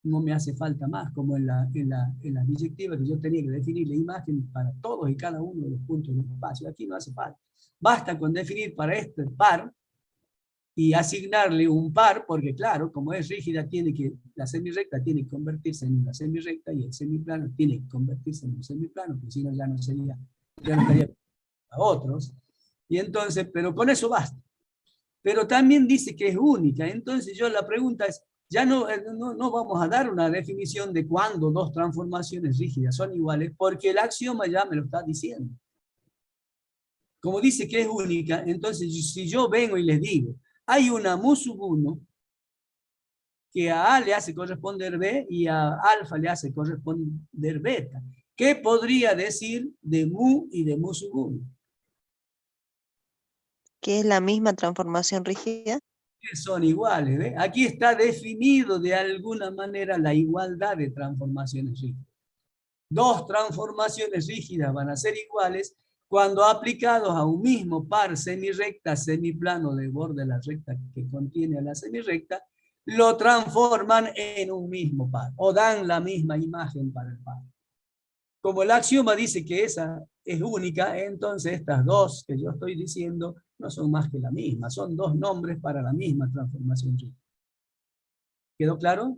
[SPEAKER 2] No me hace falta más, como en la biyectiva, que yo tenía que definir la imagen para todos y cada uno de los puntos del espacio. Aquí no hace falta. Basta con definir para este par y asignarle un par, porque claro, como es rígida, la semirrecta tiene que convertirse en una semirrecta y el semiplano tiene que convertirse en un semiplano, porque si no ya no estaría a otros. Y entonces, pero con eso basta. Pero también dice que es única. Entonces la pregunta es, ya no vamos a dar una definición de cuándo dos transformaciones rígidas son iguales, porque el axioma ya me lo está diciendo. Como dice que es única, entonces si yo vengo y les digo, hay una mu sub 1 que a A le hace corresponder B y a alfa le hace corresponder beta. ¿Qué podría decir de mu y de mu sub 1?
[SPEAKER 5] ¿Que es la misma transformación rígida?
[SPEAKER 2] Que son iguales, ¿ve? Aquí está definido de alguna manera la igualdad de transformaciones rígidas. Dos transformaciones rígidas van a ser iguales cuando aplicados a un mismo par semirrecta, semiplano de borde de la recta que contiene a la semirrecta, lo transforman en un mismo par, o dan la misma imagen para el par. Como el axioma dice que esa es única, entonces estas dos que yo estoy diciendo no son más que la misma, son dos nombres para la misma transformación rígida. ¿Quedó claro?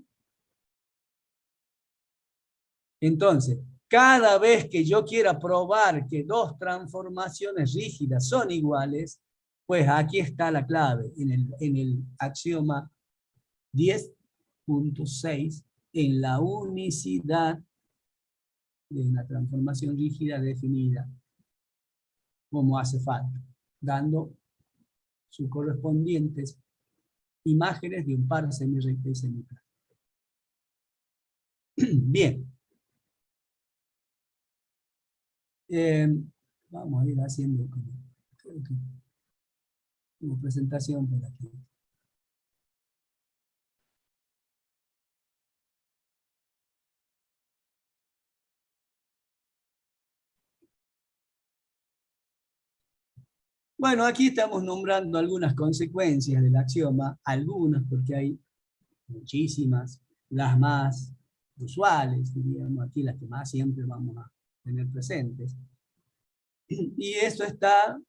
[SPEAKER 2] Entonces, Cada vez que yo quiera probar que dos transformaciones rígidas son iguales, pues aquí está la clave, en el axioma 10.6, en la unicidad de una transformación rígida definida como hace falta, dando sus correspondientes imágenes de un par semirrecta y semiplano. Bien. Vamos a ir haciendo como presentación por aquí. Bueno, aquí estamos nombrando algunas consecuencias del axioma, algunas porque hay muchísimas, las más usuales, diríamos aquí las que más siempre vamos a tener presentes. Y esto está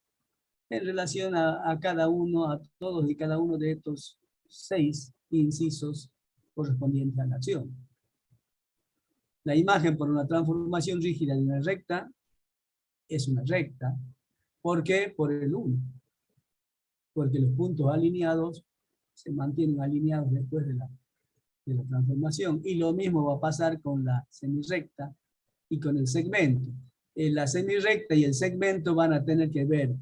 [SPEAKER 2] en relación a cada uno, a todos y cada uno de estos 6 incisos correspondientes a la acción. La imagen por una transformación rígida de una recta es una recta. ¿Por qué? Por el 1. Porque los puntos alineados se mantienen alineados después de la transformación. Y lo mismo va a pasar con la semirrecta y con el segmento. La semirrecta y el segmento van a tener que ver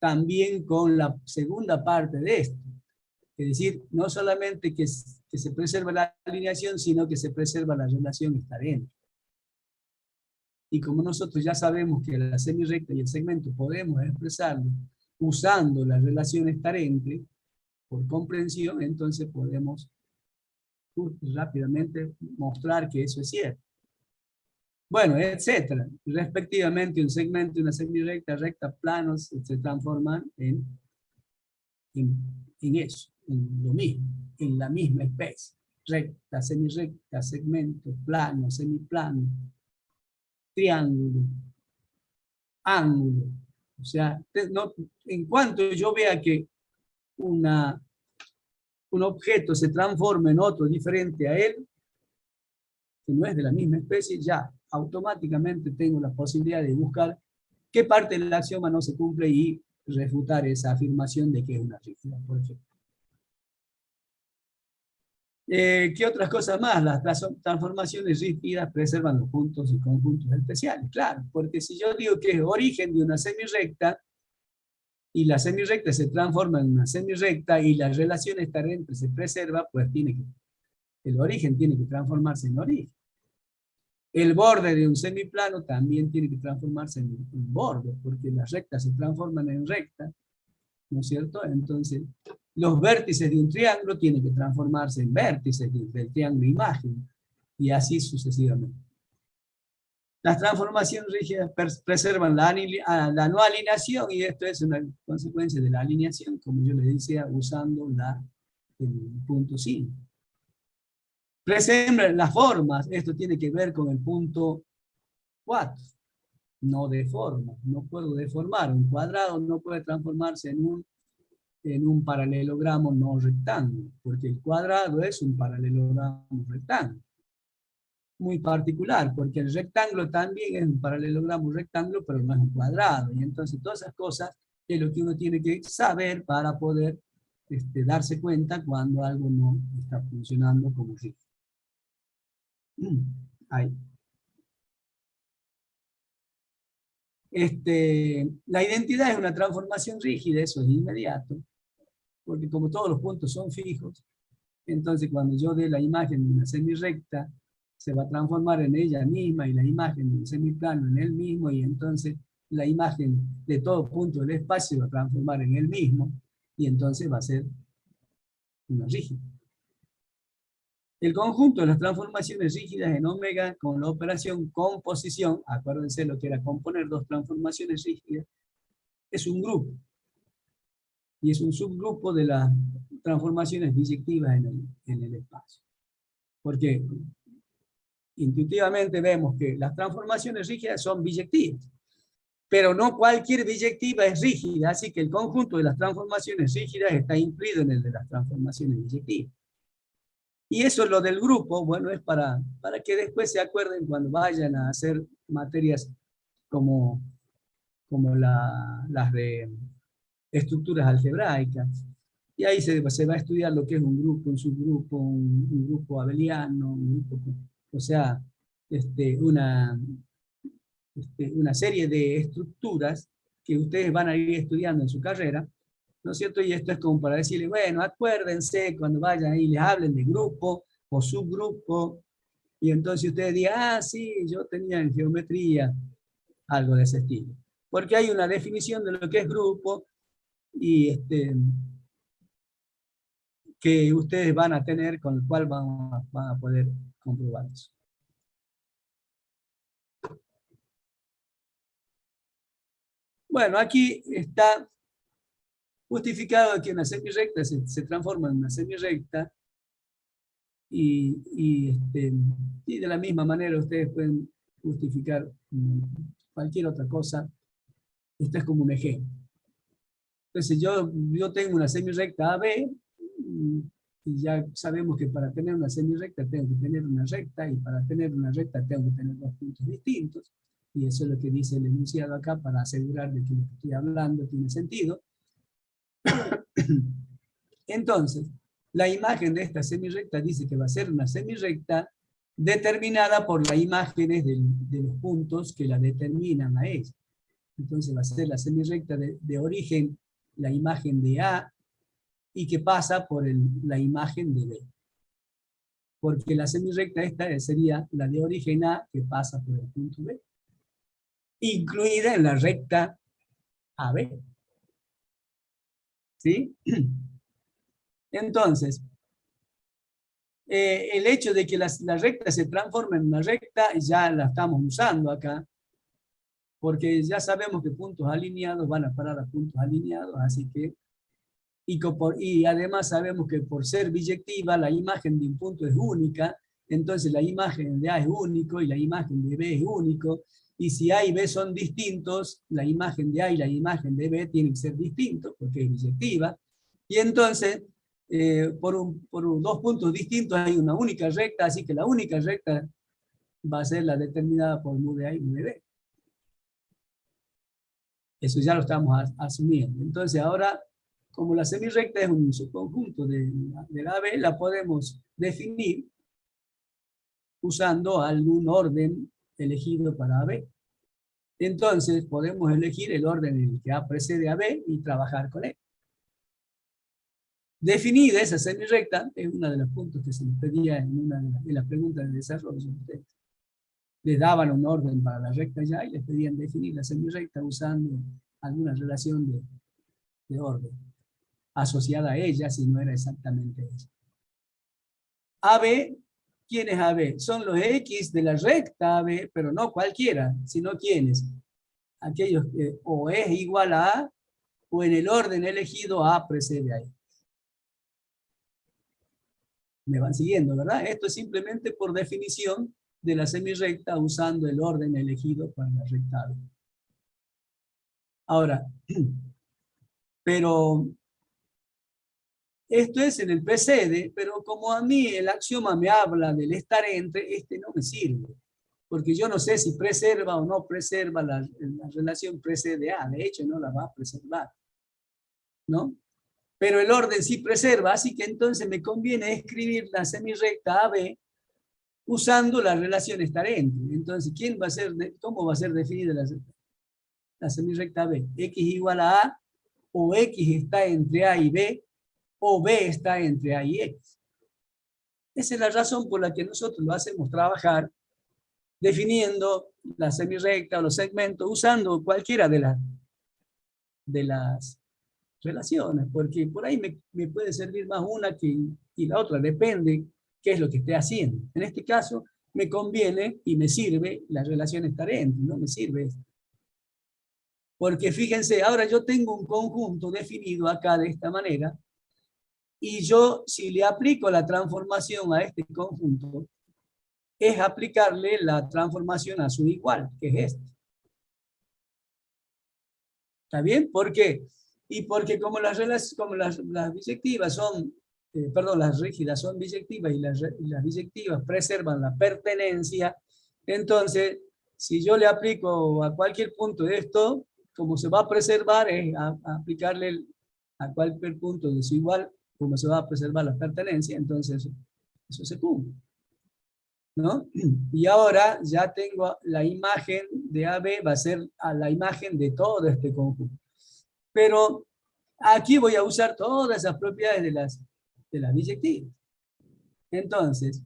[SPEAKER 2] también con la segunda parte de esto. Es decir, no solamente que se preserva la alineación, sino que se preserva la relación estar dentro. Y como nosotros ya sabemos que la semirrecta y el segmento podemos expresarlo usando la relación estar entre, por comprensión, entonces podemos rápidamente mostrar que eso es cierto. Bueno, etcétera. Respectivamente, un segmento y una semirrecta, recta, planos, se transforman en eso, en lo mismo, en la misma especie. Recta, semirrecta, segmento, plano, semiplano, triángulo, ángulo. O sea, en cuanto yo vea que un objeto se transforma en otro diferente a él, que no es de la misma especie, ya automáticamente tengo la posibilidad de buscar qué parte del axioma no se cumple y refutar esa afirmación de que es una rígida, por ejemplo. ¿Qué otras cosas más? Las transformaciones rígidas preservan los puntos y conjuntos especiales, claro, porque si yo digo que es origen de una semirrecta, y la semirrecta se transforma en una semirrecta, y la relación estar entre se preserva, pues el origen tiene que transformarse en origen. El borde de un semiplano también tiene que transformarse en un borde, porque las rectas se transforman en recta, ¿no es cierto? Entonces, los vértices de un triángulo tienen que transformarse en vértices del triángulo imagen, y así sucesivamente. Las transformaciones rígidas preservan la no alineación, y esto es una consecuencia de la alineación, como yo le decía, usando el punto 5. Preservan las formas, esto tiene que ver con el punto 4. No deforma, no puedo deformar. Un cuadrado no puede transformarse en un paralelogramo no rectángulo, porque el cuadrado es un paralelogramo rectángulo. Muy particular, porque el rectángulo también es un paralelogramo rectángulo, pero no es un cuadrado. Y entonces todas esas cosas es lo que uno tiene que saber para poder darse cuenta cuando algo no está funcionando como rígido. Ahí. La identidad es una transformación rígida, eso es inmediato, porque como todos los puntos son fijos, entonces cuando yo dé la imagen de una semirrecta, se va a transformar en ella misma, y la imagen de un semiplano en él mismo, y entonces la imagen de todo punto del espacio va a transformar en él mismo, y entonces va a ser una rígida. El conjunto de las transformaciones rígidas en omega con la operación composición, acuérdense lo que era componer dos transformaciones rígidas, es un grupo. Y es un subgrupo de las transformaciones biyectivas en el espacio. Porque intuitivamente vemos que las transformaciones rígidas son biyectivas. Pero no cualquier biyectiva es rígida, así que el conjunto de las transformaciones rígidas está incluido en el de las transformaciones biyectivas. Y eso, lo del grupo, bueno, es para que después se acuerden cuando vayan a hacer materias como las de estructuras algebraicas. Y ahí se va a estudiar lo que es un grupo, un subgrupo, un grupo abeliano, un grupo, o sea, una serie de estructuras que ustedes van a ir estudiando en su carrera, ¿no es cierto? Y esto es como para decirles, bueno, acuérdense cuando vayan y les hablen de grupo o subgrupo, y entonces ustedes digan, ah, sí, yo tenía en geometría algo de ese estilo. Porque hay una definición de lo que es grupo, y que ustedes van a tener, con el cual van a poder comprobar eso. Bueno, aquí está justificado que una semirrecta se transforma en una semirrecta, y de la misma manera ustedes pueden justificar cualquier otra cosa. Esto es como un ejemplo. Entonces yo tengo una semirrecta AB, y ya sabemos que para tener una semirrecta tengo que tener una recta, y para tener una recta tengo que tener dos puntos distintos, y eso es lo que dice el enunciado acá para asegurar de que lo que estoy hablando tiene sentido. Entonces, la imagen de esta semirrecta dice que va a ser una semirrecta determinada por las imágenes de los puntos que la determinan a ella. Entonces va a ser la semirrecta de origen, la imagen de A, y que pasa por la imagen de B. Porque la semirrecta esta sería la de origen A, que pasa por el punto B, incluida en la recta AB. ¿Sí? Entonces, el hecho de que la recta se transforme en una recta ya la estamos usando acá, porque ya sabemos que puntos alineados van a parar a puntos alineados, así que, y además sabemos que por ser biyectiva la imagen de un punto es única, entonces la imagen de A es único y la imagen de B es único, y si A y B son distintos, la imagen de A y la imagen de B tienen que ser distintos, porque es biyectiva, y entonces por dos puntos distintos hay una única recta, así que la única recta va a ser la determinada por mu de A y mu de B. Eso ya lo estamos asumiendo. Entonces ahora, como la semirrecta es un subconjunto de la AB, la podemos definir usando algún orden elegido para AB. Entonces podemos elegir el orden en el que A precede a B y trabajar con él. Definida esa semirrecta, es uno de los puntos que se les pedía en una de las preguntas de desarrollo. Les daban un orden para la recta ya y les pedían definir la semirrecta usando alguna relación de orden asociada a ella, si no era exactamente ella. AB, ¿quién es AB? Son los X de la recta AB, pero no cualquiera, sino ¿quiénes? Aquellos que o es igual a A, o en el orden elegido A precede a E. Me van siguiendo, ¿verdad? Esto es simplemente por definición de la semirrecta usando el orden elegido para la recta AB. Ahora, pero esto es en el precede, pero como a mí el axioma me habla del estar entre, no me sirve, porque yo no sé si preserva o no preserva la relación precede A, de hecho no la va a preservar, ¿no? Pero el orden sí preserva, así que entonces me conviene escribir la semirrecta AB usando la relación estar entre. Entonces, ¿cómo va a ser definida la semirrecta AB? X igual a A, o X está entre A y B, o B está entre A y X. Esa es la razón por la que nosotros lo hacemos trabajar definiendo la semirrecta o los segmentos usando cualquiera de las relaciones, porque por ahí me puede servir más una y la otra, depende qué es lo que esté haciendo. En este caso, me conviene y me sirve la relación estar entre, no me sirve esto. Porque fíjense, ahora yo tengo un conjunto definido acá de esta manera, y yo, si le aplico la transformación a este conjunto, es aplicarle la transformación a su igual, que es este. ¿Está bien? ¿Por qué? Y porque como las biyectivas son perdón, las rígidas son biyectivas y las biyectivas preservan la pertenencia, entonces, si yo le aplico a cualquier punto de esto, como se va a preservar es a aplicarle a cualquier punto de su igual, como se va a preservar la pertenencia, entonces eso se cumple, ¿no? Y ahora ya tengo la imagen de AB, va a ser a la imagen de todo este conjunto. Pero aquí voy a usar todas esas propiedades de las biyectivas. Entonces,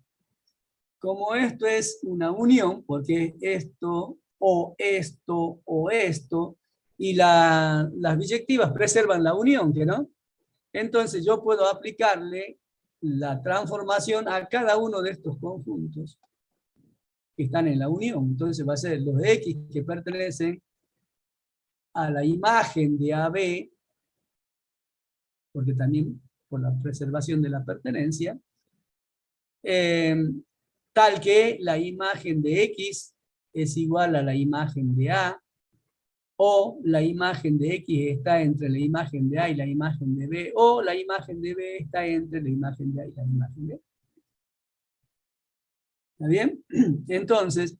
[SPEAKER 2] como esto es una unión, porque esto, o esto, y las biyectivas preservan la unión, ¿que no? Entonces yo puedo aplicarle la transformación a cada uno de estos conjuntos que están en la unión. Entonces va a ser los X que pertenecen a la imagen de AB, porque también por la preservación de la pertenencia, tal que la imagen de X es igual a la imagen de A, o la imagen de X está entre la imagen de A y la imagen de B, o la imagen de B está entre la imagen de A y la imagen de B. ¿Está bien? Entonces,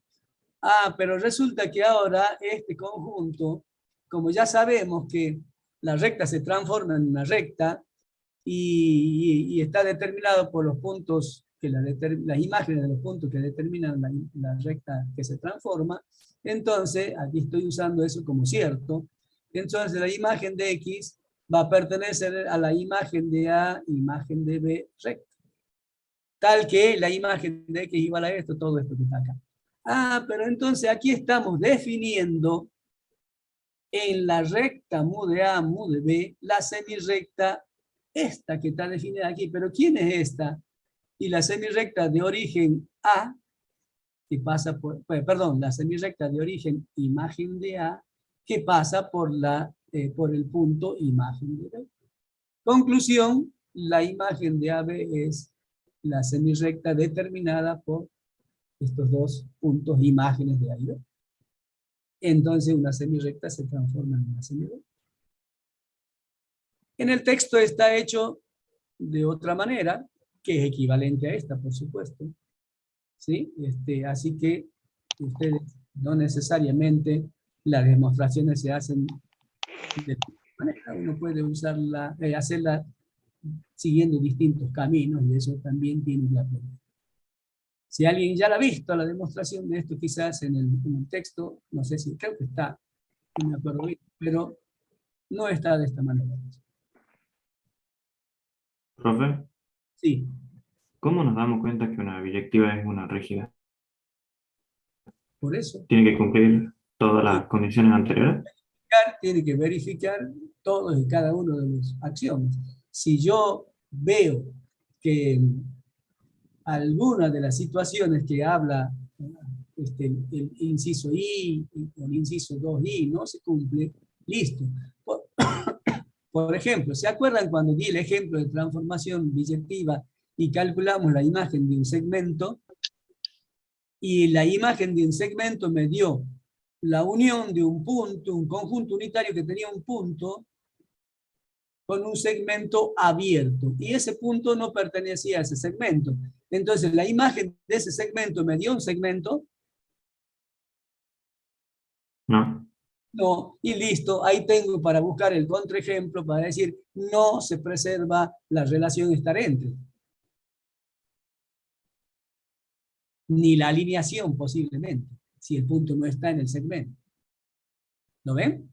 [SPEAKER 2] pero resulta que ahora este conjunto, como ya sabemos que la recta se transforma en una recta y está determinado por los puntos, las imágenes de los puntos que determinan la recta que se transforma, entonces aquí estoy usando eso como cierto. Entonces la imagen de X va a pertenecer a la imagen de A, imagen de B recta. Tal que la imagen de X igual a esto, todo esto que está acá. Pero entonces aquí estamos definiendo en la recta mu de A, mu de B, la semirrecta, esta que está definida aquí. Pero ¿quién es esta? Y la semirrecta de origen A, que pasa por, perdón, la semirrecta de origen imagen de A, que pasa por el punto imagen de B. Conclusión, la imagen de AB es la semirrecta determinada por estos dos puntos imágenes de A y B. Entonces una semirrecta se transforma en una semirrecta. En el texto está hecho de otra manera, que es equivalente a esta, por supuesto. ¿Sí? Así que ustedes no necesariamente las demostraciones se hacen de esta manera. Uno puede usarla, hacerla siguiendo distintos caminos y eso también tiene que aprender. Si alguien ya la ha visto, la demostración de esto quizás en el texto, no sé si, creo que está, no me acuerdo bien, pero no está de esta manera.
[SPEAKER 8] Profe,
[SPEAKER 2] Sí,
[SPEAKER 8] ¿cómo nos damos cuenta que una biyectiva es una rígida?
[SPEAKER 2] por eso.
[SPEAKER 8] ¿Tiene que cumplir todas las condiciones anteriores?
[SPEAKER 2] Tiene que verificar todos y cada uno de los axiomas. Si yo veo que alguna de las situaciones que habla el inciso I, el inciso 2I, no se cumple, listo. Por ejemplo, ¿se acuerdan cuando di el ejemplo de transformación biyectiva y calculamos la imagen de un segmento? Y la imagen de un segmento me dio la unión de un punto, un conjunto unitario que tenía un punto con un segmento abierto. Y ese punto no pertenecía a ese segmento. Entonces, la imagen de ese segmento me dio un segmento.
[SPEAKER 8] No.
[SPEAKER 2] No, y listo, ahí tengo para buscar el contraejemplo para decir no se preserva la relación estar entre. Ni la alineación posiblemente, si el punto no está en el segmento. ¿Lo ven?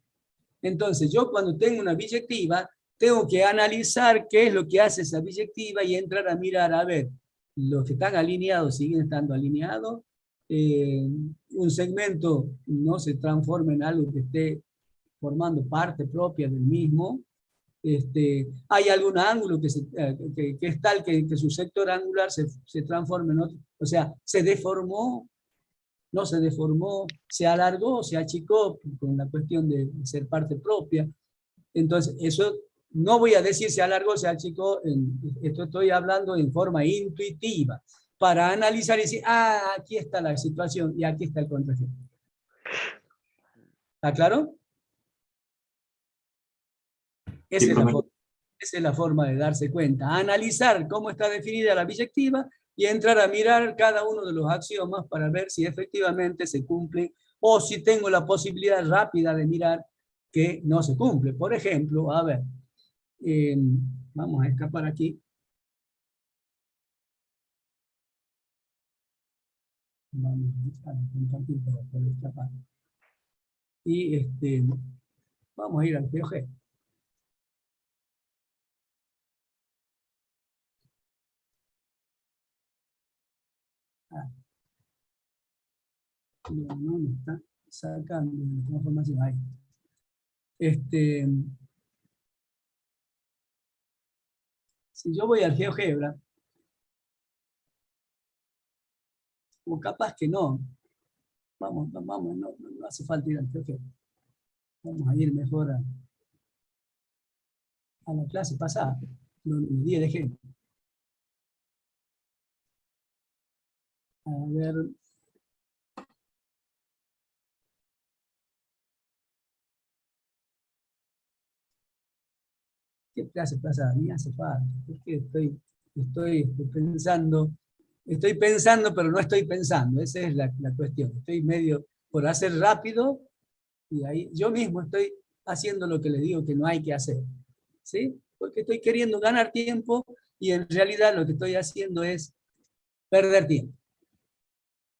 [SPEAKER 2] Entonces yo cuando tengo una biyectiva, tengo que analizar qué es lo que hace esa biyectiva y entrar a mirar, a ver, los que están alineados siguen estando alineados, un segmento no se transforma en algo que esté formando parte propia del mismo, hay algún ángulo que es tal que su sector angular se transforma en otro, o sea, se deformó, no se deformó, se alargó, se achicó con la cuestión de ser parte propia. Entonces, eso no voy a decir se alargó, se achicó, esto estoy hablando en forma intuitiva, para analizar y decir, aquí está la situación y aquí está el contraejemplo. ¿Está claro? Esa
[SPEAKER 8] Sí,
[SPEAKER 2] es la
[SPEAKER 8] profe.
[SPEAKER 2] forma. Esa es la forma de darse cuenta. Analizar cómo está definida la biyectiva y entrar a mirar cada uno de los axiomas para ver si efectivamente se cumplen o si tengo la posibilidad rápida de mirar que no se cumple. Por ejemplo, a ver, vamos a escapar aquí. Vamos a compartir para poder escapar. Y vamos a ir al GeoG. No me está sacando la información ahí. Si yo voy al GeoGebra, o capaz que no. Vamos, no hace falta ir al GeoGebra. Vamos a ir mejor a la clase pasada, donde me di el ejemplo. A ver. ¿Qué clase pasada? Ni hace falta. Es que estoy pensando, pero no estoy pensando. Esa es la cuestión. Estoy medio por hacer rápido y ahí yo mismo estoy haciendo lo que les digo que no hay que hacer. ¿Sí? Porque estoy queriendo ganar tiempo y en realidad lo que estoy haciendo es perder tiempo.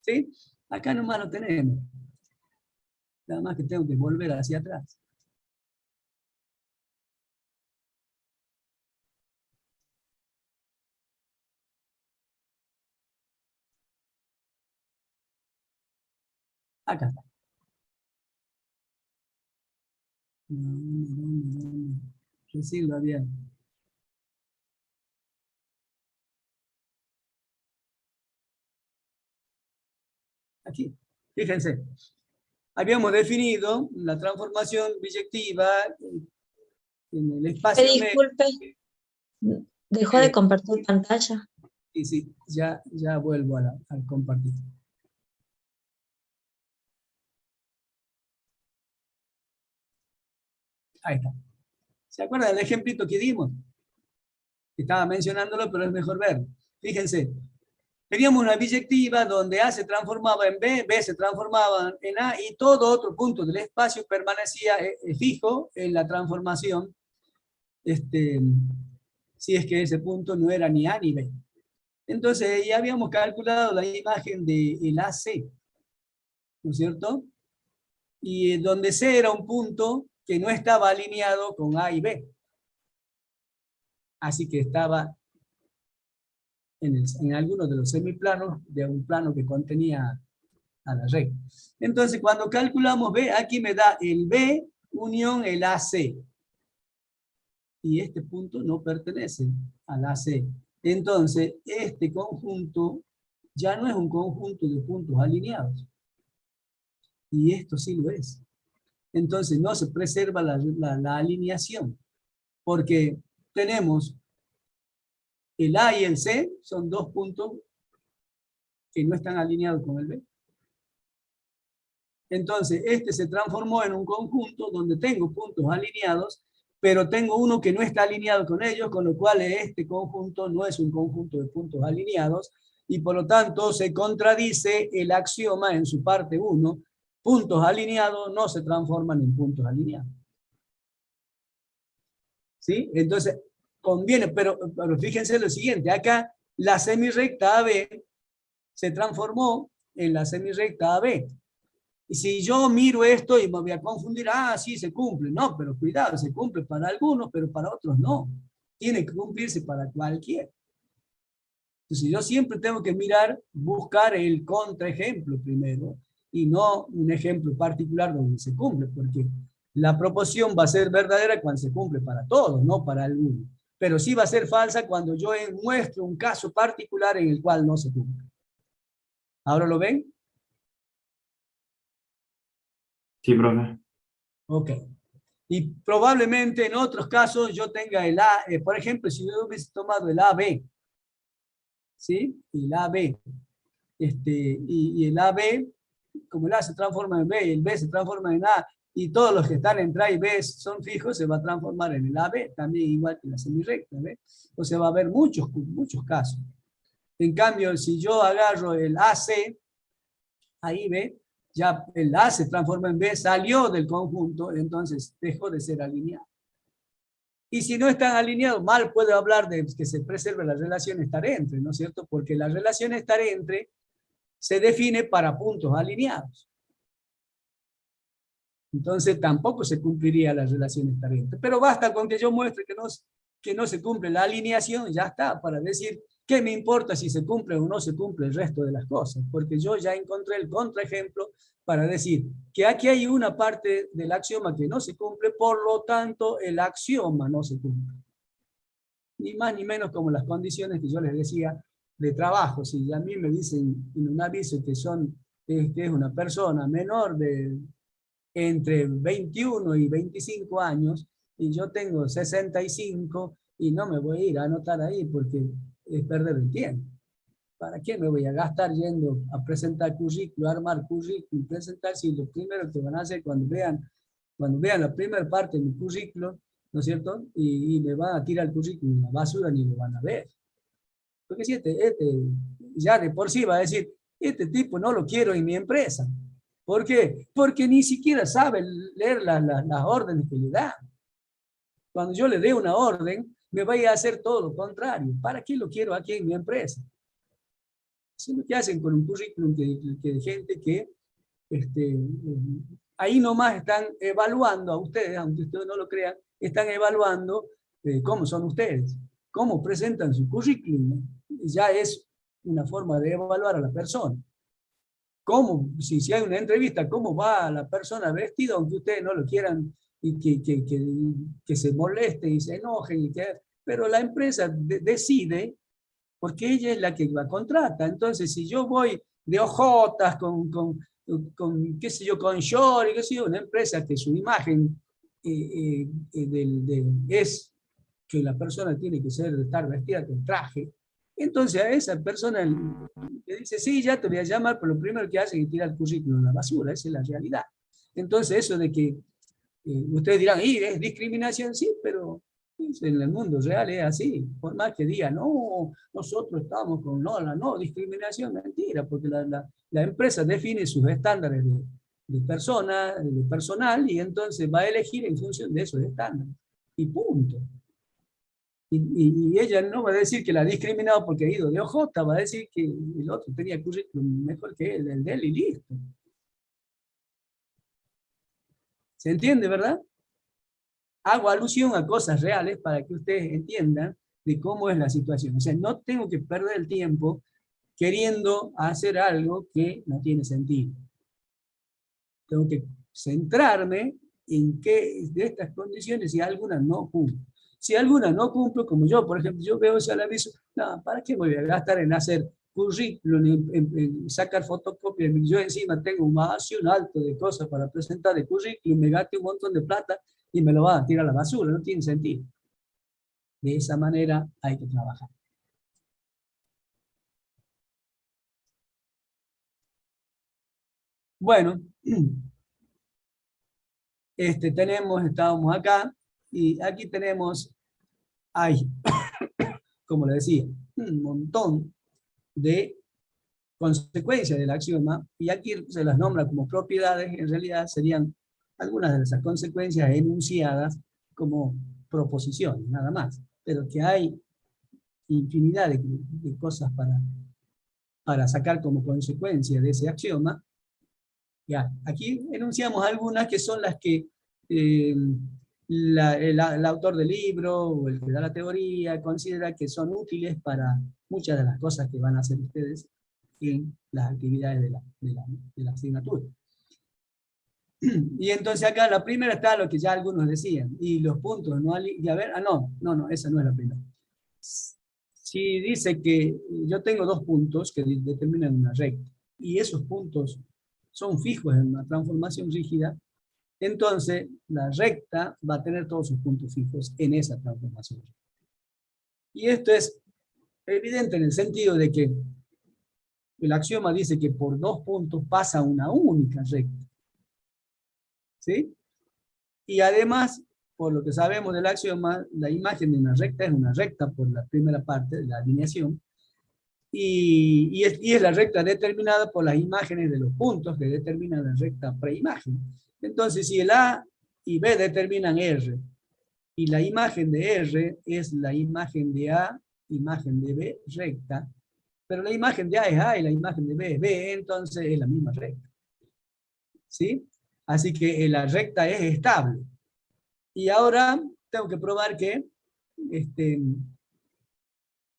[SPEAKER 2] ¿Sí? Acá nomás lo tenemos. Nada más que tengo que volver hacia atrás. Acá está. Recién lo había. Aquí, fíjense. Habíamos definido la transformación biyectiva en el espacio medio.
[SPEAKER 6] Disculpe, ¿dejó de compartir pantalla?
[SPEAKER 2] Y sí, ya vuelvo al compartir. Ahí está. ¿Se acuerdan del ejemplito que dimos? Estaba mencionándolo, pero es mejor verlo. Fíjense, teníamos una biyectiva donde A se transformaba en B, B se transformaba en A, y todo otro punto del espacio permanecía fijo en la transformación, si es que ese punto no era ni A ni B. Entonces ya habíamos calculado la imagen del AC, ¿no es cierto? Y donde C era un punto que no estaba alineado con A y B. Así que estaba en algunos de los semiplanos de un plano que contenía a la recta. Entonces, cuando calculamos B, aquí me da el B unión el AC. Y este punto no pertenece al AC. Entonces, este conjunto ya no es un conjunto de puntos alineados. Y esto sí lo es. Entonces, no se preserva la alineación. Porque tenemos el A y el C, son dos puntos que no están alineados con el B. Entonces, este se transformó en un conjunto donde tengo puntos alineados, pero tengo uno que no está alineado con ellos, con lo cual este conjunto no es un conjunto de puntos alineados, y por lo tanto se contradice el axioma en su parte 1, puntos alineados no se transforman en puntos alineados. ¿Sí? Entonces, conviene, pero fíjense lo siguiente, acá la semirrecta AB se transformó en la semirrecta AB. Y si yo miro esto y me voy a confundir, sí, se cumple. No, pero cuidado, se cumple para algunos, pero para otros no. Tiene que cumplirse para cualquiera. Entonces yo siempre tengo que mirar, buscar el contraejemplo primero, y no un ejemplo particular donde se cumple, porque la proporción va a ser verdadera cuando se cumple para todos, no para algunos. Pero sí va a ser falsa cuando yo muestro un caso particular en el cual no se cumple. ¿Ahora lo ven?
[SPEAKER 8] Sí, profe.
[SPEAKER 2] Ok. Y probablemente en otros casos yo tenga el A, por ejemplo, si yo hubiese tomado el AB, ¿sí? El AB. Y el AB, como el A se transforma en B y el B se transforma en A, y todos los que están entre A y B son fijos, se va a transformar en el AB, también igual que la semirrecta, ¿ve? O sea, va a haber muchos casos. En cambio, si yo agarro el AC, ahí ve, ya el A se transforma en B, salió del conjunto, entonces dejó de ser alineado. Y si no están alineados, mal puedo hablar de que se preserve la relación estar entre, ¿no es cierto? Porque la relación estar entre se define para puntos alineados. Entonces tampoco se cumpliría la relación estar entre. Pero basta con que yo muestre que no se cumple la alineación, ya está, para decir qué me importa si se cumple o no se cumple el resto de las cosas. Porque yo ya encontré el contraejemplo para decir que aquí hay una parte del axioma que no se cumple, por lo tanto el axioma no se cumple. Ni más ni menos como las condiciones que yo les decía de trabajo. Si a mí me dicen en un aviso que es una persona menor de entre 21 y 25 años, y yo tengo 65, y no me voy a ir a anotar ahí porque es perder el tiempo. ¿Para qué me voy a gastar yendo a presentar currículum, armar currículum, presentar, si lo primero que van a hacer cuando vean la primera parte de mi currículum, ¿no es cierto? Y me van a tirar el currículum en la basura, ni lo van a ver. Porque si este ya de por sí va a decir, este tipo no lo quiero en mi empresa. ¿Por qué? Porque ni siquiera sabe leer las órdenes que le dan. Cuando yo le dé una orden, me vaya a hacer todo lo contrario. ¿Para qué lo quiero aquí en mi empresa? Eso es lo que hacen con un currículum de gente que ahí nomás están evaluando a ustedes, aunque ustedes no lo crean, están evaluando cómo son ustedes, cómo presentan su currículum. Ya es una forma de evaluar a la persona. ¿Cómo, si hay una entrevista, cómo va la persona vestida, aunque ustedes no lo quieran, y que se moleste y se enojen, pero la empresa decide, porque ella es la que la contrata. Entonces, si yo voy de ojotas, qué sé yo, con short, qué sé yo, una empresa que su imagen es que la persona tiene que estar vestida con traje, entonces a esa persona le dice, sí, ya te voy a llamar, pero lo primero que hace es tirar el currículum a la basura. Esa es la realidad. Entonces eso de que ustedes dirán, es discriminación, sí, pero en el mundo real es así. Por más que digan, no, nosotros estamos con no discriminación, mentira, porque la empresa define sus estándares de personal, y entonces va a elegir en función de esos estándares. Y punto. Y ella no va a decir que la ha discriminado porque ha ido de ojota, va a decir que el otro tenía currículum mejor que él, el de él, y listo. ¿Se entiende, verdad? Hago alusión a cosas reales para que ustedes entiendan de cómo es la situación. O sea, no tengo que perder el tiempo queriendo hacer algo que no tiene sentido. Tengo que centrarme en qué de estas condiciones, si algunas no cumplo. Si alguna no cumplo, como yo, por ejemplo, yo veo ese aviso, no, ¿para qué me voy a gastar en hacer currículum, en sacar fotocopias? Yo encima tengo un vacío alto de cosas para presentar de currículum, me gaste un montón de plata y me lo van a tirar a la basura, no tiene sentido. De esa manera hay que trabajar. Bueno, estábamos acá, y aquí tenemos, como le decía, un montón de consecuencias del axioma, y aquí se las nombra como propiedades. En realidad serían algunas de esas consecuencias enunciadas como proposiciones, nada más, pero que hay infinidad de cosas para sacar como consecuencia de ese axioma. Ya, aquí enunciamos algunas que son las que el autor del libro o el que da la teoría considera que son útiles para muchas de las cosas que van a hacer ustedes en las actividades de la asignatura. Y entonces acá la primera está lo que ya algunos decían, y los puntos no, y a ver, no, esa no es la primera. Si dice que yo tengo dos puntos que determinan una recta, y esos puntos son fijos en una transformación rígida, entonces la recta va a tener todos sus puntos fijos en esa transformación. Y esto es evidente en el sentido de que el axioma dice que por dos puntos pasa una única recta. ¿Sí? Y además, por lo que sabemos del axioma, la imagen de una recta es una recta por la primera parte de la alineación, y es la recta determinada por las imágenes de los puntos que determinan la recta preimagen. Entonces, si el A y B determinan R, y la imagen de R es la imagen de A, imagen de B, recta, pero la imagen de A es A y la imagen de B es B, entonces es la misma recta. ¿Sí? Así que la recta es estable. Y ahora tengo que probar que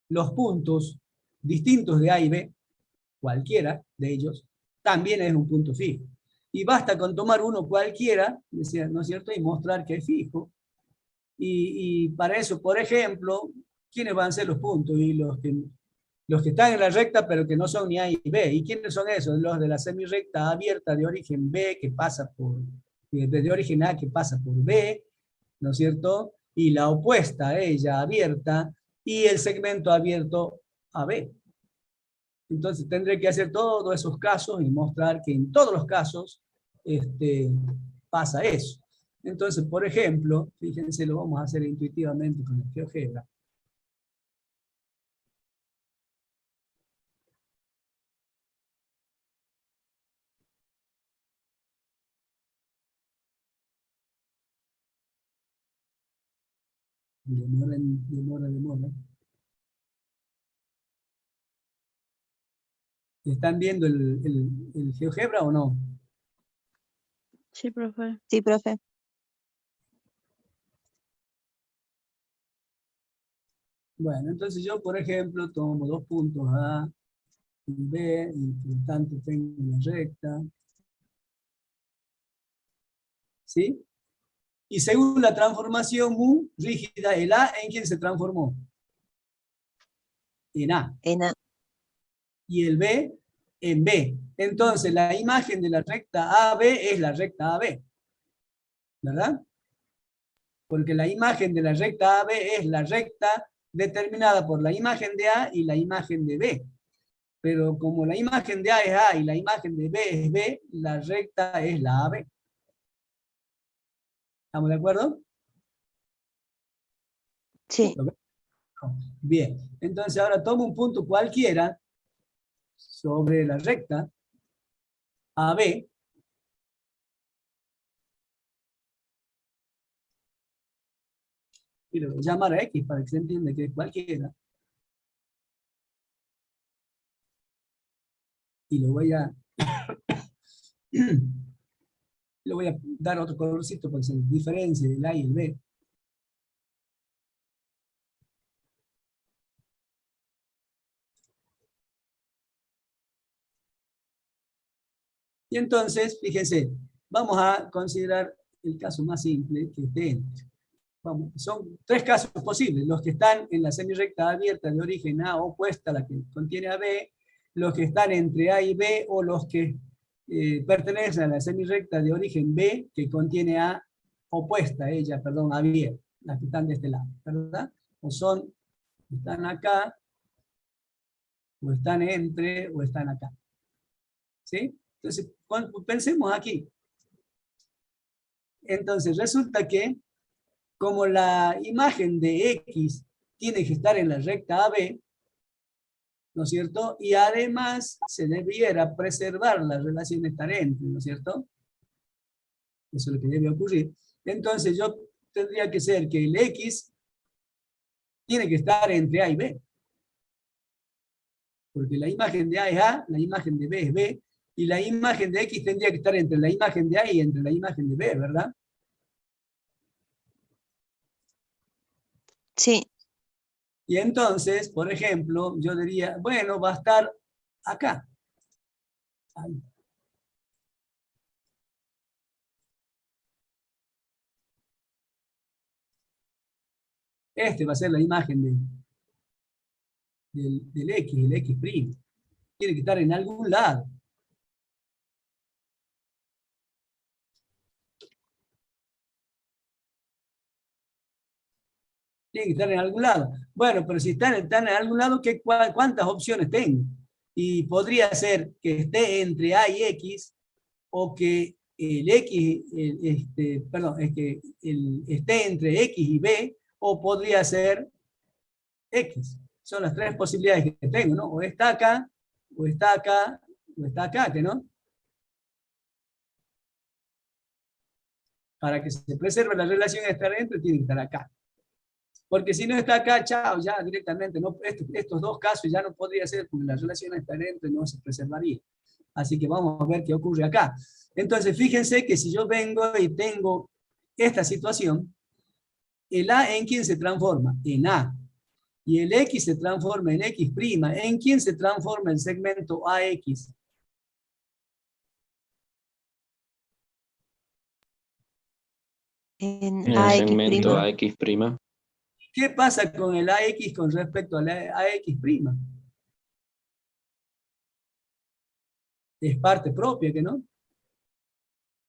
[SPEAKER 2] los puntos distintos de A y B, cualquiera de ellos, también es un punto fijo. Y basta con tomar uno cualquiera, ¿no es cierto?, y mostrar que es fijo. Y para eso, por ejemplo, ¿quiénes van a ser los puntos? Y los que están en la recta, pero que no son ni A y B. ¿Y quiénes son esos? Los de la semirrecta abierta de origen B, que pasa por, de origen A, que pasa por B, ¿no es cierto? Y la opuesta a ella, abierta, y el segmento abierto a B. Entonces tendré que hacer todos esos casos y mostrar que en todos los casos pasa eso. Entonces, por ejemplo, fíjense, lo vamos a hacer intuitivamente con el GeoGebra. Demora. ¿Están viendo el GeoGebra o no?
[SPEAKER 1] Sí, profe.
[SPEAKER 5] Sí, profe.
[SPEAKER 2] Bueno, entonces yo, por ejemplo, tomo dos puntos A y B, y por tanto tengo una recta. ¿Sí? Y según la transformación mu rígida, el A, ¿en quién se transformó? En A.
[SPEAKER 5] En A.
[SPEAKER 2] Y el B, en B. Entonces, la imagen de la recta AB es la recta AB. ¿Verdad? Porque la imagen de la recta AB es la recta determinada por la imagen de A y la imagen de B. Pero como la imagen de A es A y la imagen de B es B, la recta es la AB. ¿Estamos de acuerdo?
[SPEAKER 5] Sí.
[SPEAKER 2] Bien, entonces ahora tomo un punto cualquiera sobre la recta AB. Y lo voy a llamar a X para que se entienda que es cualquiera. Y lo voy a le voy a dar otro colorcito para que se diferencie el A y el B. Y entonces, fíjense, vamos a considerar el caso más simple, que esté entre. Vamos, son tres casos posibles: los que están en la semirrecta abierta de origen A opuesta a la que contiene a B, los que están entre A y B, o los que pertenecen a la semirrecta de origen B, que contiene A opuesta a ella, perdón, abierta, las que están de este lado, ¿verdad? O están acá, o están entre, o están acá. ¿Sí? Entonces, pensemos aquí. Entonces, resulta que, como la imagen de X tiene que estar en la recta AB, ¿no es cierto? Y además se debiera preservar la relación estar entre, ¿no es cierto? Eso es lo que debe ocurrir. Entonces yo tendría que ser que el X tiene que estar entre A y B. Porque la imagen de A es A, la imagen de B es B, y la imagen de X tendría que estar entre la imagen de A y entre la imagen de B, ¿verdad?
[SPEAKER 5] Sí.
[SPEAKER 2] Y entonces, por ejemplo, yo diría, bueno, va a estar acá. Ahí. Este va a ser la imagen del X, el X'. Tiene que estar en algún lado. Tiene que estar en algún lado. Bueno, pero si están en algún lado, ¿cuántas opciones tengo? Y podría ser que esté entre A y X, o que el X, es que esté entre X y B, o podría ser X. Son las tres posibilidades que tengo, ¿no? O está acá, o está acá, o está acá, ¿que no? Para que se preserve la relación estar dentro, tiene que estar acá. Porque si no está acá, chao, ya directamente, no, estos dos casos ya no podría ser, porque la relación está dentro y no se preservaría. Así que vamos a ver qué ocurre acá. Entonces, fíjense que si yo vengo y tengo esta situación, el A ¿en quién se transforma? En A. Y el X se transforma en X'. ¿En quién se transforma el segmento AX?
[SPEAKER 5] En
[SPEAKER 3] En el
[SPEAKER 5] AX'.
[SPEAKER 3] segmento AX'.
[SPEAKER 2] ¿Qué pasa con el AX con respecto al AX'? Es parte propia, ¿que no?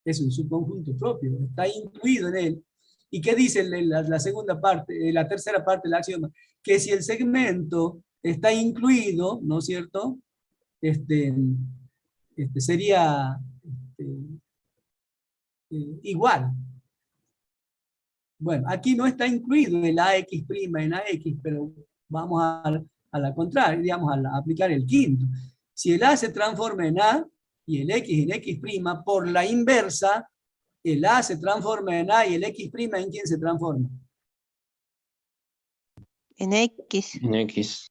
[SPEAKER 2] Es un subconjunto propio, está incluido en él. ¿Y qué dice la segunda parte, la tercera parte del axioma? Que si el segmento está incluido, ¿no es cierto? Sería igual. Bueno, aquí no está incluido el AX' en AX, pero vamos a la contraria, digamos, a aplicar el quinto. Si el A se transforma en A y el X en X', por la inversa, el A se transforma en A y el X' ¿en quién se transforma?
[SPEAKER 5] En X.
[SPEAKER 3] En X.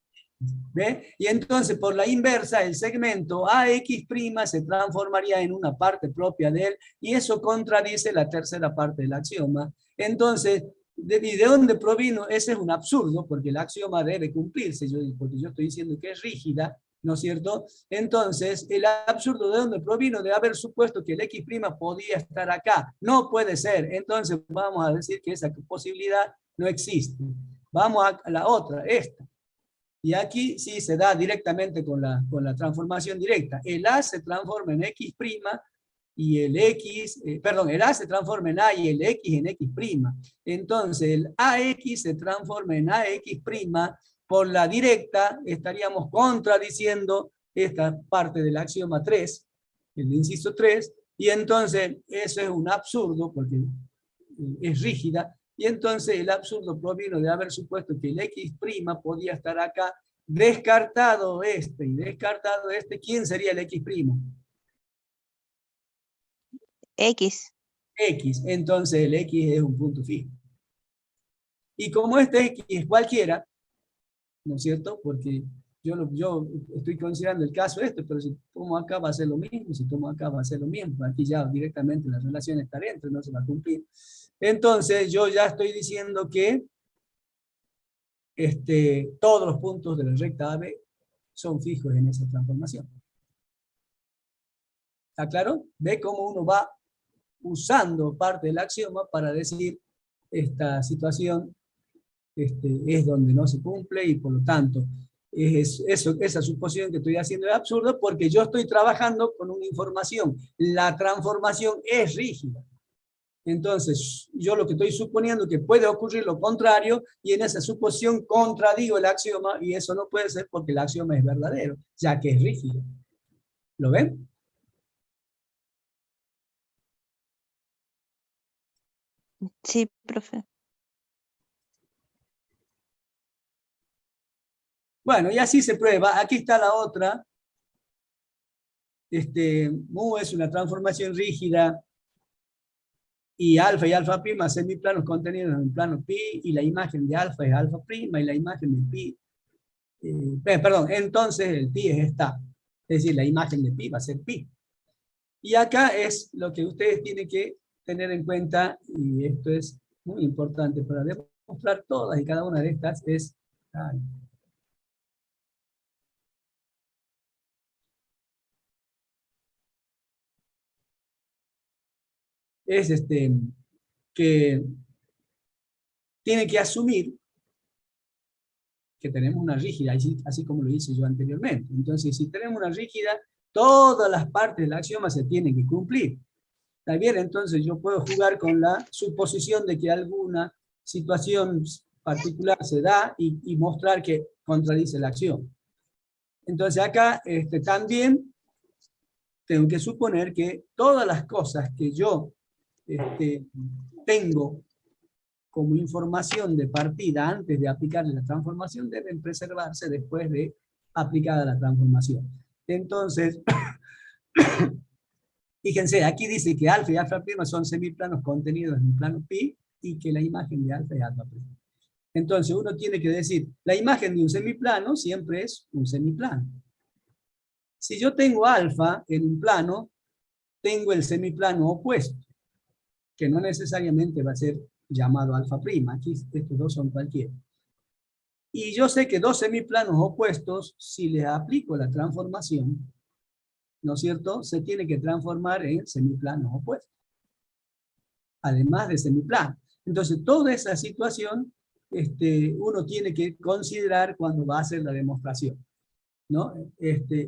[SPEAKER 2] ¿Ve? Y entonces, por la inversa, el segmento AX' se transformaría en una parte propia de él, y eso contradice la tercera parte del axioma. Entonces, ¿de dónde provino? Ese es un absurdo, porque el axioma debe cumplirse, porque yo estoy diciendo que es rígida, ¿no es cierto? Entonces, el absurdo ¿de dónde provino? De haber supuesto que el X' podía estar acá. No puede ser. Entonces, vamos a decir que esa posibilidad no existe. Vamos a la otra, esta. Y aquí sí se da directamente con la transformación directa. El A se transforma en X' y el X, el A se transforma en A y el X en X'. Entonces el AX se transforma en AX', por la directa estaríamos contradiciendo esta parte del axioma 3, el inciso 3, y entonces eso es un absurdo porque es rígida. Y entonces el absurdo provino de haber supuesto que el X' podía estar acá, descartado este y descartado este. ¿Quién sería el X'?
[SPEAKER 5] X.
[SPEAKER 2] X. Entonces el X es un punto fijo. Y como este X es cualquiera, ¿no es cierto? Porque yo estoy considerando el caso pero si tomo acá va a ser lo mismo, si tomo acá va a ser lo mismo. Aquí ya directamente la relación está dentro, no se va a cumplir. Entonces yo ya estoy diciendo que todos los puntos de la recta AB son fijos en esa transformación. ¿Está claro? ¿Ve cómo uno va usando parte del axioma para decir esta situación es donde no se cumple y por lo tanto esa suposición que estoy haciendo es absurda porque yo estoy trabajando con una información. La transformación es rígida. Entonces, yo lo que estoy suponiendo es que puede ocurrir lo contrario y en esa suposición contradigo el axioma y eso no puede ser porque el axioma es verdadero, ya que es rígido. ¿Lo ven?
[SPEAKER 5] Sí, profe.
[SPEAKER 2] Bueno, y así se prueba. Aquí está la otra. Mu es una transformación rígida y alfa prima semiplanos contenidos en el plano pi y la imagen de alfa es alfa prima y la imagen de pi, entonces el pi es esta, es decir, la imagen de pi va a ser pi. Y acá es lo que ustedes tienen que tener en cuenta, y esto es muy importante para demostrar todas y cada una de estas, es que tiene que asumir que tenemos una rígida, así como lo hice yo anteriormente. Entonces, si tenemos una rígida, todas las partes del axioma se tienen que cumplir. ¿Está bien? Entonces yo puedo jugar con la suposición de que alguna situación particular se da y mostrar que contradice el axioma. Entonces acá también tengo que suponer que todas las cosas que yo tengo como información de partida antes de aplicarle la transformación deben preservarse después de aplicada la transformación. Entonces, fíjense, aquí dice que alfa y alfa prima son semiplanos contenidos en un plano pi y que la imagen de alfa es alfa prima. Entonces uno tiene que decir, la imagen de un semiplano siempre es un semiplano. Si yo tengo alfa en un plano, tengo el semiplano opuesto, que no necesariamente va a ser llamado alfa prima. Aquí estos dos son cualquiera. Y yo sé que dos semiplanos opuestos, si les aplico la transformación, ¿no es cierto?, se tiene que transformar en semiplanos opuestos. Además de semiplano. Entonces, toda esa situación uno tiene que considerar cuando va a hacer la demostración, ¿no?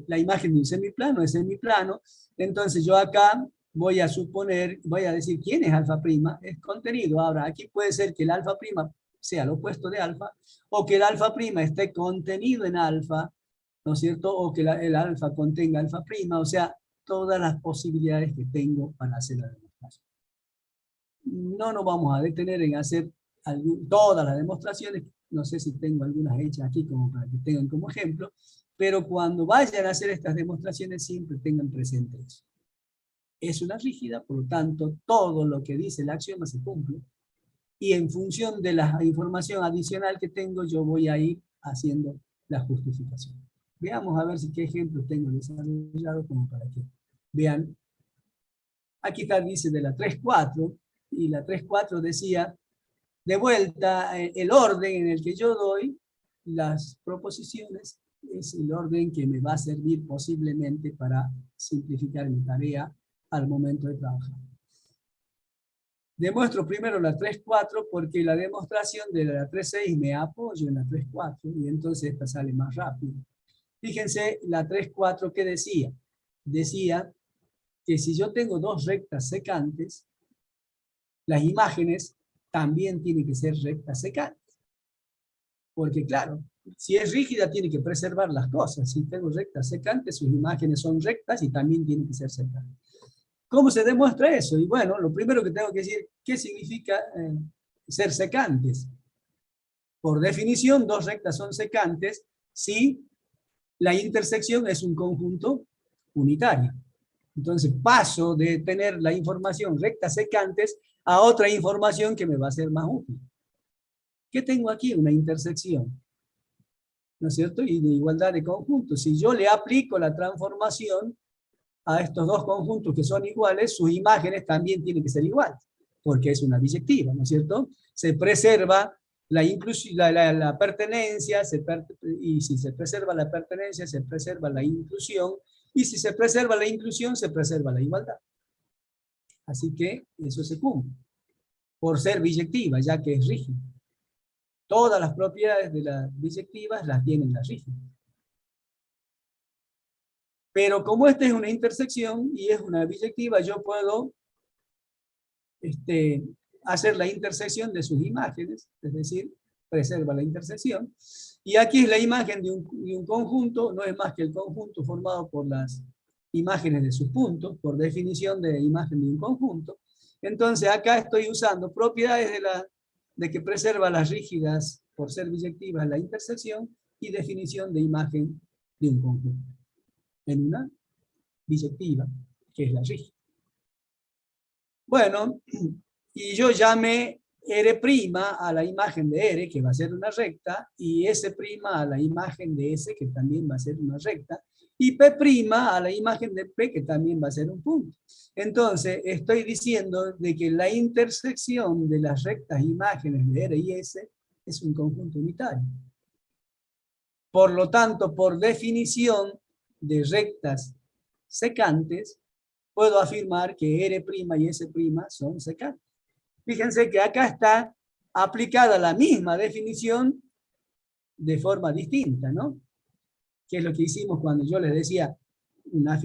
[SPEAKER 2] La imagen de un semiplano es semiplano. Entonces, yo acá voy a suponer, voy a decir quién es alfa prima, es contenido. Ahora, aquí puede ser que el alfa prima sea el opuesto de alfa, o que el alfa prima esté contenido en alfa, ¿no es cierto? O que el alfa contenga alfa prima, o sea, todas las posibilidades que tengo para hacer la demostración. No nos vamos a detener en hacer todas las demostraciones, no sé si tengo algunas hechas aquí como para que tengan como ejemplo, pero cuando vayan a hacer estas demostraciones siempre tengan presente eso. Es una rígida, por lo tanto, todo lo que dice el axioma se cumple, y en función de la información adicional que tengo, yo voy a ir haciendo la justificación. Veamos a ver si qué ejemplos tengo desarrollado como para que vean. Aquí está, dice de la 3.4, y la 3.4 decía, de vuelta, el orden en el que yo doy las proposiciones es el orden que me va a servir posiblemente para simplificar mi tarea al momento de trabajar. Demuestro primero la 3.4 porque la demostración de la 3.6 me apoyo en la 3.4 y entonces esta sale más rápido. Fíjense la 3.4 que decía. Decía que si yo tengo dos rectas secantes, las imágenes también tienen que ser rectas secantes. Porque claro, si es rígida tiene que preservar las cosas. Si tengo rectas secantes, sus imágenes son rectas y también tienen que ser secantes. ¿Cómo se demuestra eso? Y bueno, lo primero que tengo que decir, ¿qué significa ser secantes? Por definición, dos rectas son secantes si la intersección es un conjunto unitario. Entonces paso de tener la información rectas secantes a otra información que me va a ser más útil. ¿Qué tengo aquí? Una intersección, ¿no es cierto? Y de igualdad de conjuntos. Si yo le aplico la transformación a estos dos conjuntos que son iguales, sus imágenes también tienen que ser iguales, porque es una biyectiva, ¿no es cierto? Se preserva la pertenencia, y si se preserva la pertenencia, se preserva la inclusión, y si se preserva la inclusión, se preserva la igualdad. Así que eso se cumple, por ser biyectiva, ya que es rígida. Todas las propiedades de las biyectivas las tienen las rígidas. Pero como esta es una intersección y es una biyectiva, yo puedo hacer la intersección de sus imágenes, es decir, preserva la intersección. Y aquí es la imagen de un conjunto, no es más que el conjunto formado por las imágenes de sus puntos, por definición de imagen de un conjunto. Entonces acá estoy usando propiedades de que preserva las rígidas por ser biyectivas la intersección y definición de imagen de un conjunto en una biyectiva, que es la rígida. Bueno, y yo llamé R' a la imagen de R, que va a ser una recta, y S' a la imagen de S, que también va a ser una recta, y P' a la imagen de P, que también va a ser un punto. Entonces, estoy diciendo de que la intersección de las rectas imágenes de R y S es un conjunto unitario. Por lo tanto, por definición de rectas secantes, puedo afirmar que R' y S' son secantes. Fíjense que acá está aplicada la misma definición de forma distinta, ¿no? Que es lo que hicimos cuando yo les decía, una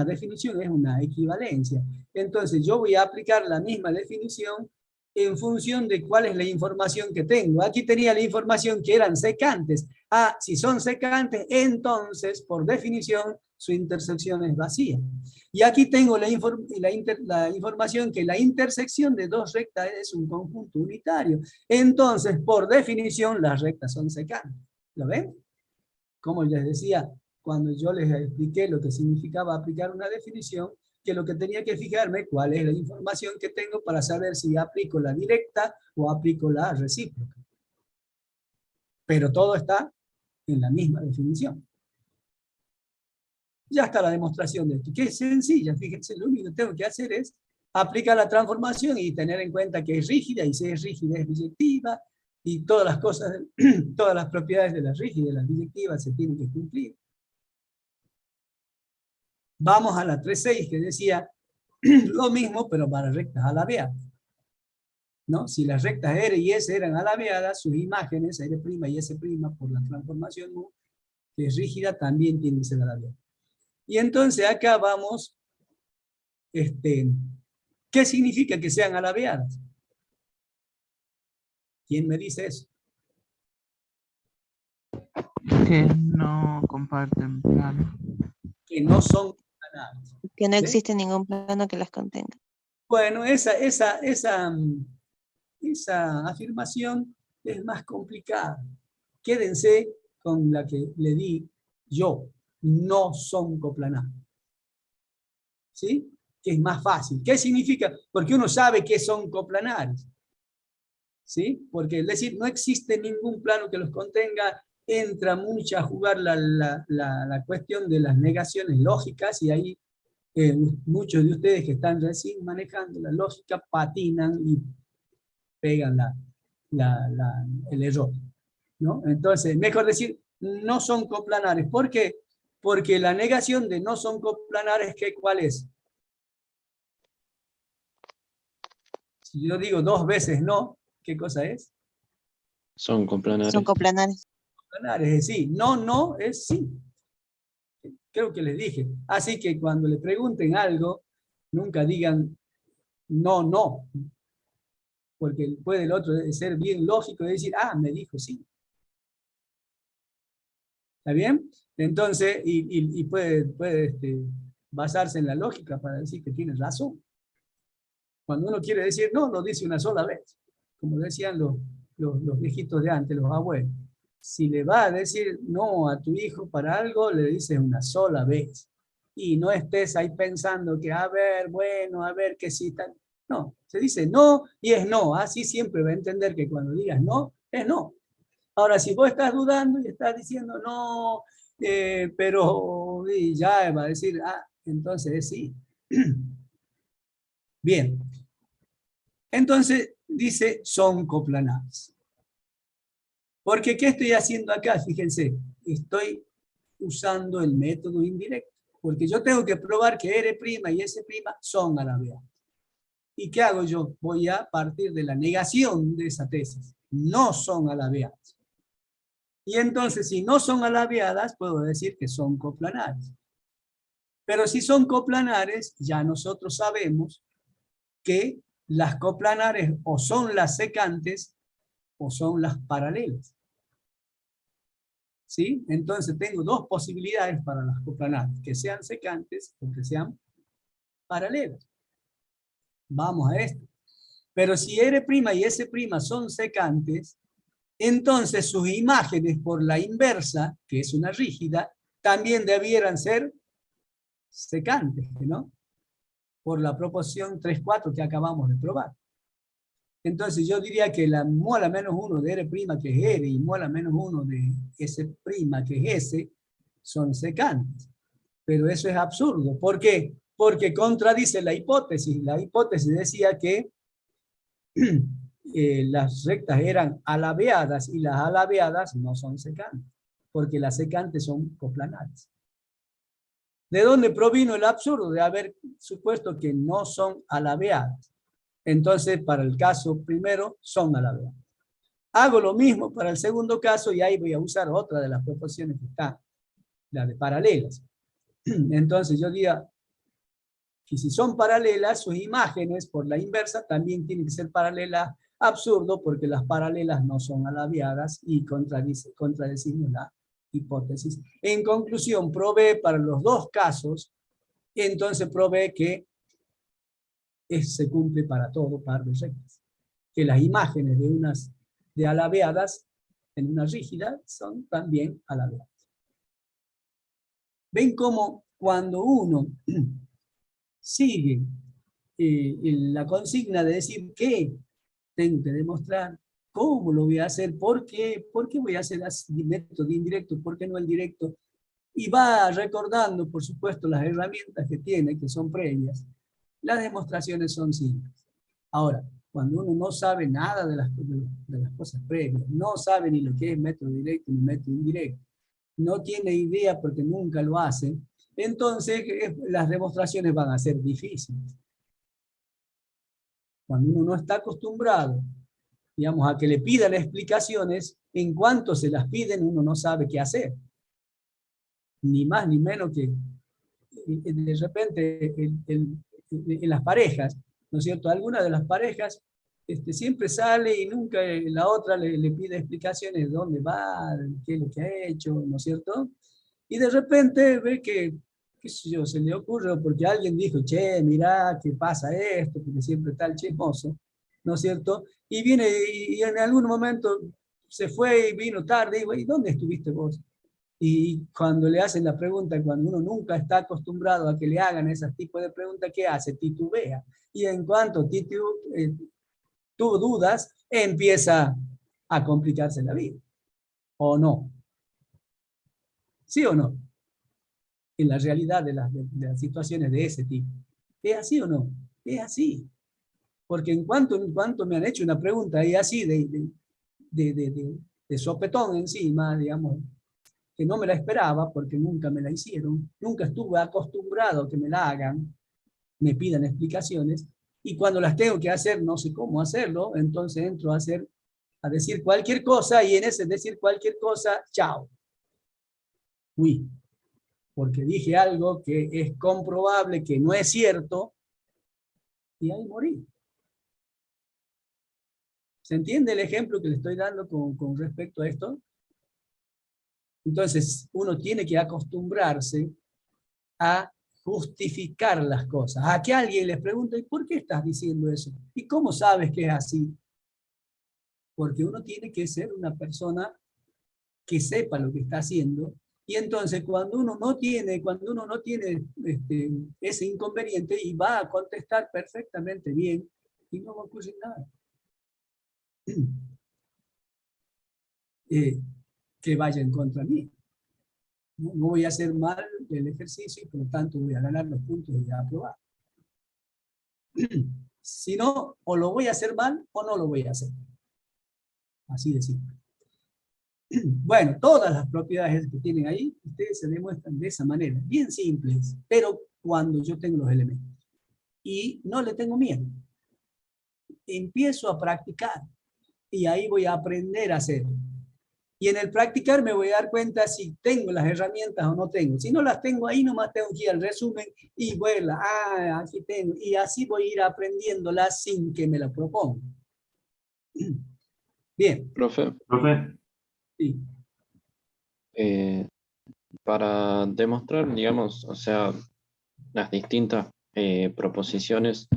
[SPEAKER 2] definición es una equivalencia. Entonces yo voy a aplicar la misma definición en función de cuál es la información que tengo. Aquí tenía la información que eran secantes. Ah, si son secantes, entonces, por definición, su intersección es vacía. Y aquí tengo la información que la intersección de dos rectas es un conjunto unitario. Entonces, por definición, las rectas son secantes. ¿Lo ven? Como les decía, cuando yo les expliqué lo que significaba aplicar una definición, que lo que tenía que fijarme cuál es la información que tengo para saber si aplico la directa o aplico la recíproca. Pero todo está en la misma definición. Ya está la demostración de esto, que es sencilla. Fíjense, lo único que tengo que hacer es aplicar la transformación y tener en cuenta que es rígida, y si es rígida es biyectiva, y todas las cosas, todas las propiedades de la rígida y de las biyectivas se tienen que cumplir. Vamos a la 3.6 que decía lo mismo, pero para rectas alabeadas. ¿No? Si las rectas R y S eran alabeadas, sus imágenes, R' y S', por la transformación U, que es rígida, también tienen que ser alabeadas. Y entonces acá vamos, ¿qué significa que sean alabeadas? ¿Quién me dice eso?
[SPEAKER 7] Que no comparten plano.
[SPEAKER 2] Que no son planares.
[SPEAKER 5] Que no
[SPEAKER 2] ¿Sí?
[SPEAKER 5] existe ningún plano que las contenga.
[SPEAKER 2] Bueno, esa afirmación es más complicada. Quédense con la que le di yo. No son coplanares. ¿Sí? Que es más fácil. ¿Qué significa? Porque uno sabe que son coplanares. ¿Sí? Porque es decir, no existe ningún plano que los contenga, entra mucho a jugar la cuestión de las negaciones lógicas, y ahí muchos de ustedes que están recién manejando la lógica patinan y pegan el error, ¿no? Entonces, mejor decir, no son coplanares. ¿Por qué? Porque la negación de no son coplanares, ¿cuál es? Si yo digo 2 veces no, ¿qué cosa es?
[SPEAKER 3] Son coplanares.
[SPEAKER 5] Son coplanares.
[SPEAKER 2] Coplanares, es decir, no es sí. Creo que les dije. Así que cuando le pregunten algo, nunca digan no. Porque puede el otro ser bien lógico y decir, ah, me dijo sí. ¿Está bien? Entonces, y puede basarse en la lógica para decir que tiene razón. Cuando uno quiere decir no, lo dice una sola vez. Como decían los viejitos de antes, los abuelos. Si le va a decir no a tu hijo para algo, le dices una sola vez. Y no estés ahí pensando que, a ver, bueno, a ver qué sí tal. No, se dice no y es no. Así siempre va a entender que cuando digas no, es no. Ahora, si vos estás dudando y estás diciendo no, pero y ya va a decir, ah, entonces es sí. Bien. Entonces dice son coplanares. Porque ¿qué estoy haciendo acá? Fíjense, estoy usando el método indirecto. Porque yo tengo que probar que R' y S' son alabeadas. ¿Y qué hago yo? Voy a partir de la negación de esa tesis. No son alabeadas. Y entonces, si no son alabeadas, puedo decir que son coplanares. Pero si son coplanares, ya nosotros sabemos que las coplanares o son las secantes o son las paralelas. ¿Sí? Entonces tengo 2 posibilidades para las coplanares, que sean secantes o que sean paralelas. Vamos a esto. Pero si R' y S' son secantes, entonces sus imágenes por la inversa, que es una rígida, también debieran ser secantes, ¿no? Por la proporción 3,4 que acabamos de probar. Entonces yo diría que la mola menos 1 de R', que es R, y mola menos 1 de S', que es S, son secantes. Pero eso es absurdo. ¿Por qué? Porque contradice la hipótesis. La hipótesis decía que las rectas eran alabeadas y las alabeadas no son secantes, porque las secantes son coplanares. ¿De dónde provino el absurdo de haber supuesto que no son alabeadas? Entonces, para el caso primero, son alabeadas. Hago lo mismo para el segundo caso y ahí voy a usar otra de las proporciones que está, la de paralelas. Entonces yo diría que si son paralelas, sus imágenes por la inversa también tienen que ser paralelas Absurdo porque las paralelas no son alabeadas y contradecimos la hipótesis. En conclusión, probé para los dos casos, entonces probé que se cumple para todo par de rectas. Que las imágenes de alabeadas en una rígida son también alabeadas. ¿Ven cómo cuando uno sigue la consigna de decir qué tengo que demostrar, cómo lo voy a hacer, por qué voy a hacer el método indirecto, por qué no el directo, y va recordando, por supuesto, las herramientas que tiene, que son previas, las demostraciones son simples. Ahora, cuando uno no sabe nada de las cosas previas, no sabe ni lo que es método directo ni método indirecto, no tiene idea porque nunca lo hace, entonces las demostraciones van a ser difíciles. Cuando uno no está acostumbrado, digamos, a que le pidan explicaciones, en cuanto se las piden, uno no sabe qué hacer. Ni más ni menos que de repente en las parejas, ¿no es cierto? Alguna de las parejas siempre sale y nunca la otra le pide explicaciones de dónde va, qué es lo que ha hecho, ¿no es cierto? Y de repente ve que, qué sé yo, se le ocurre porque alguien dijo, che, mirá, ¿qué pasa esto? Porque siempre está el chismoso, ¿no es cierto? Y viene y en algún momento se fue y vino tarde y digo, ¿y dónde estuviste vos? Y cuando le hacen la pregunta, cuando uno nunca está acostumbrado a que le hagan ese tipo de preguntas, ¿qué hace? Titubea. Y en cuanto tuvo dudas, empieza a complicarse la vida. ¿O no? ¿Sí o no? En la realidad de las situaciones de ese tipo. ¿Es así o no? Es así. Porque en cuanto me han hecho una pregunta y así de sopetón encima, digamos, que no me la esperaba porque nunca me la hicieron, nunca estuve acostumbrado a que me la hagan, me pidan explicaciones, y cuando las tengo que hacer no sé cómo hacerlo, entonces entro a decir cualquier cosa, y en ese decir cualquier cosa, chao. Uy, porque dije algo que es comprobable que no es cierto, y ahí morí. ¿Se entiende el ejemplo que le estoy dando con respecto a esto? Entonces, uno tiene que acostumbrarse a justificar las cosas. A que alguien les pregunte, ¿por qué estás diciendo eso? ¿Y cómo sabes que es así? Porque uno tiene que ser una persona que sepa lo que está haciendo, y entonces cuando uno no tiene ese inconveniente, y va a contestar perfectamente bien, y no va a ocurrir nada. Que vaya en contra mí. No voy a hacer mal el ejercicio y por lo tanto voy a ganar los puntos y a aprobar. Si no, o lo voy a hacer mal o no lo voy a hacer. Así de simple. Bueno, todas las propiedades que tienen ahí, ustedes se demuestran de esa manera, bien simples, pero cuando yo tengo los elementos. Y no le tengo miedo. Empiezo a practicar y ahí voy a aprender a hacerlo. Y en el practicar me voy a dar cuenta si tengo las herramientas o no tengo. Si no las tengo ahí, nomás tengo que ir al resumen y bueno, aquí tengo. Y así voy a ir aprendiéndolas sin que me la proponga. Bien.
[SPEAKER 3] Profe,
[SPEAKER 2] Sí.
[SPEAKER 3] para demostrar, digamos, o sea, las distintas proposiciones,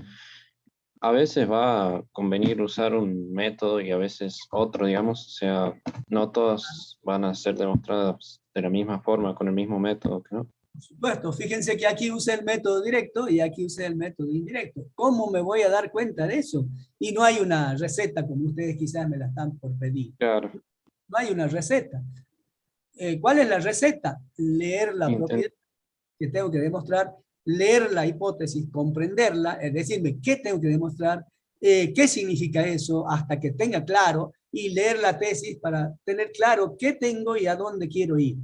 [SPEAKER 3] a veces va a convenir usar un método y a veces otro, digamos, o sea, no todas van a ser demostradas de la misma forma, con el mismo método, ¿no?
[SPEAKER 2] Por supuesto, fíjense que aquí usé el método directo y aquí usé el método indirecto. ¿Cómo me voy a dar cuenta de eso? Y no hay una receta, como ustedes quizás me la están por pedir.
[SPEAKER 3] Claro.
[SPEAKER 2] No hay una receta. ¿Cuál es la receta? Leer la propiedad que tengo que demostrar, leer la hipótesis, comprenderla, es decirme qué tengo que demostrar, qué significa eso, hasta que tenga claro, y leer la tesis para tener claro qué tengo y a dónde quiero ir.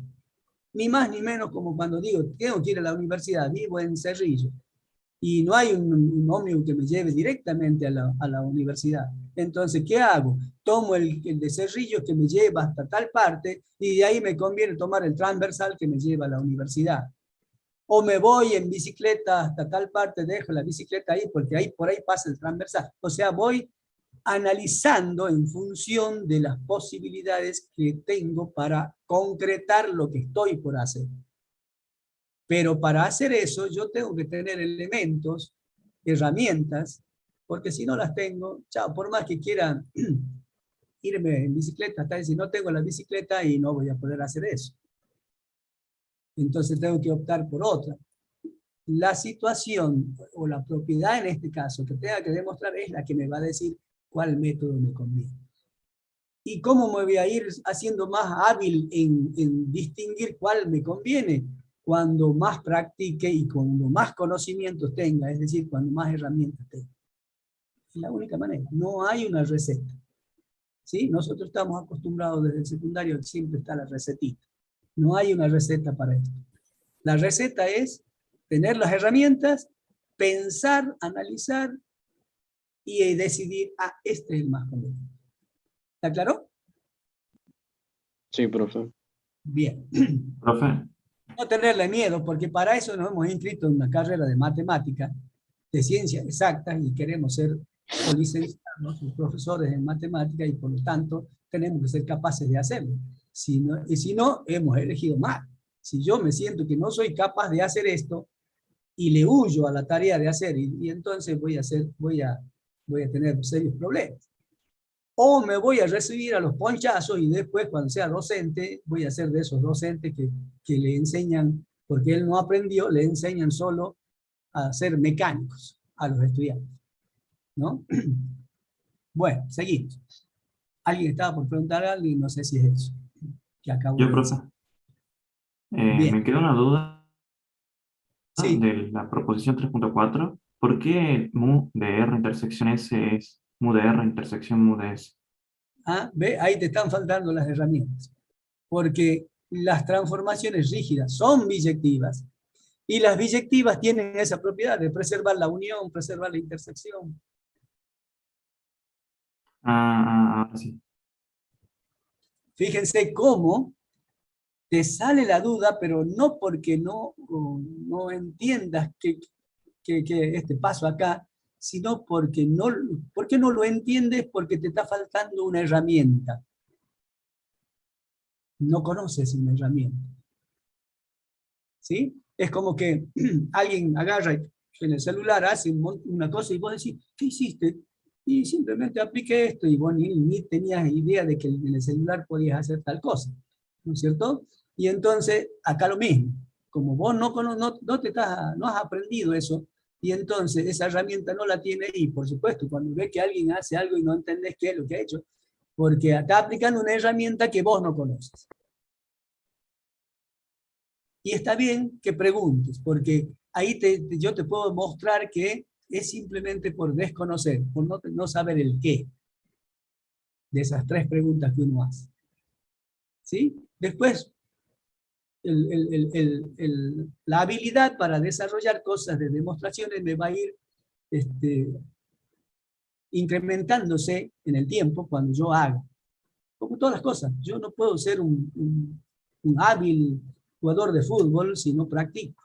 [SPEAKER 2] Ni más ni menos como cuando digo, tengo que ir a la universidad, vivo en Cerrillo, y no hay un ómnibus que me lleve directamente a la universidad. Entonces, ¿qué hago? Tomo el de Cerrillo que me lleva hasta tal parte, y de ahí me conviene tomar el transversal que me lleva a la universidad. O me voy en bicicleta hasta tal parte, dejo la bicicleta ahí, porque ahí por ahí pasa el transversal. O sea, voy analizando en función de las posibilidades que tengo para concretar lo que estoy por hacer. Pero para hacer eso yo tengo que tener elementos, herramientas, porque si no las tengo, chao, por más que quiera irme en bicicleta, hasta si no tengo la bicicleta y no voy a poder hacer eso. Entonces tengo que optar por otra. La situación o la propiedad en este caso que tenga que demostrar es la que me va a decir cuál método me conviene. ¿Y cómo me voy a ir haciendo más hábil en distinguir cuál me conviene? Cuando más practique y cuando más conocimientos tenga, es decir, cuando más herramientas tenga. Es la única manera. No hay una receta. ¿Sí? Nosotros estamos acostumbrados desde el secundario que siempre está la recetita. No hay una receta para esto. La receta es tener las herramientas, pensar, analizar y decidir, este es el más conveniente. ¿Está claro?
[SPEAKER 3] Sí, profe.
[SPEAKER 2] Bien.
[SPEAKER 8] Profe,
[SPEAKER 2] No tenerle miedo, porque para eso nos hemos inscrito en una carrera de matemática, de ciencias exactas, y queremos ser o licenciados o profesores en matemática, y por lo tanto tenemos que ser capaces de hacerlo. Y si no, hemos elegido mal. Si yo me siento que no soy capaz de hacer esto, y le huyo a la tarea de hacer, y entonces voy a tener serios problemas. O me voy a recibir a los ponchazos y después cuando sea docente, voy a ser de esos docentes que le enseñan, porque él no aprendió, le enseñan solo a ser mecánicos a los estudiantes. ¿No? Bueno, seguimos. ¿Alguien estaba por preguntar algo? Y no sé si es eso. Que acabo
[SPEAKER 8] yo,
[SPEAKER 2] de
[SPEAKER 8] profe,
[SPEAKER 2] decir. Bien.
[SPEAKER 8] me queda una duda
[SPEAKER 2] Sí.
[SPEAKER 8] de la proposición 3.4. ¿Por qué mu de R intersección S es mu de R intersección mu de S?
[SPEAKER 2] ¿Ve? Ahí te están faltando las herramientas. Porque las transformaciones rígidas son biyectivas. Y las biyectivas tienen esa propiedad de preservar la unión, preservar la intersección.
[SPEAKER 8] Sí.
[SPEAKER 2] Fíjense cómo te sale la duda, pero no porque no entiendas que este paso acá, sino porque no lo entiendes, porque te está faltando una herramienta. No conoces una herramienta. ¿Sí? Es como que alguien agarra en el celular, hace una cosa y vos decís, ¿qué hiciste? Y simplemente apliqué esto, y vos ni tenías idea de que en el celular podías hacer tal cosa, ¿no es cierto? Y entonces, acá lo mismo, como vos no has aprendido eso, y entonces esa herramienta no la tiene, y por supuesto, cuando ves que alguien hace algo y no entendés qué es lo que ha hecho, porque está aplicando una herramienta que vos no conoces. Y está bien que preguntes, porque ahí yo te puedo mostrar que es simplemente por desconocer, por no saber el qué de esas tres preguntas que uno hace. ¿Sí? Después, la habilidad para desarrollar cosas de demostraciones me va a ir incrementándose en el tiempo cuando yo haga. Como todas las cosas, yo no puedo ser un hábil jugador de fútbol si no practico.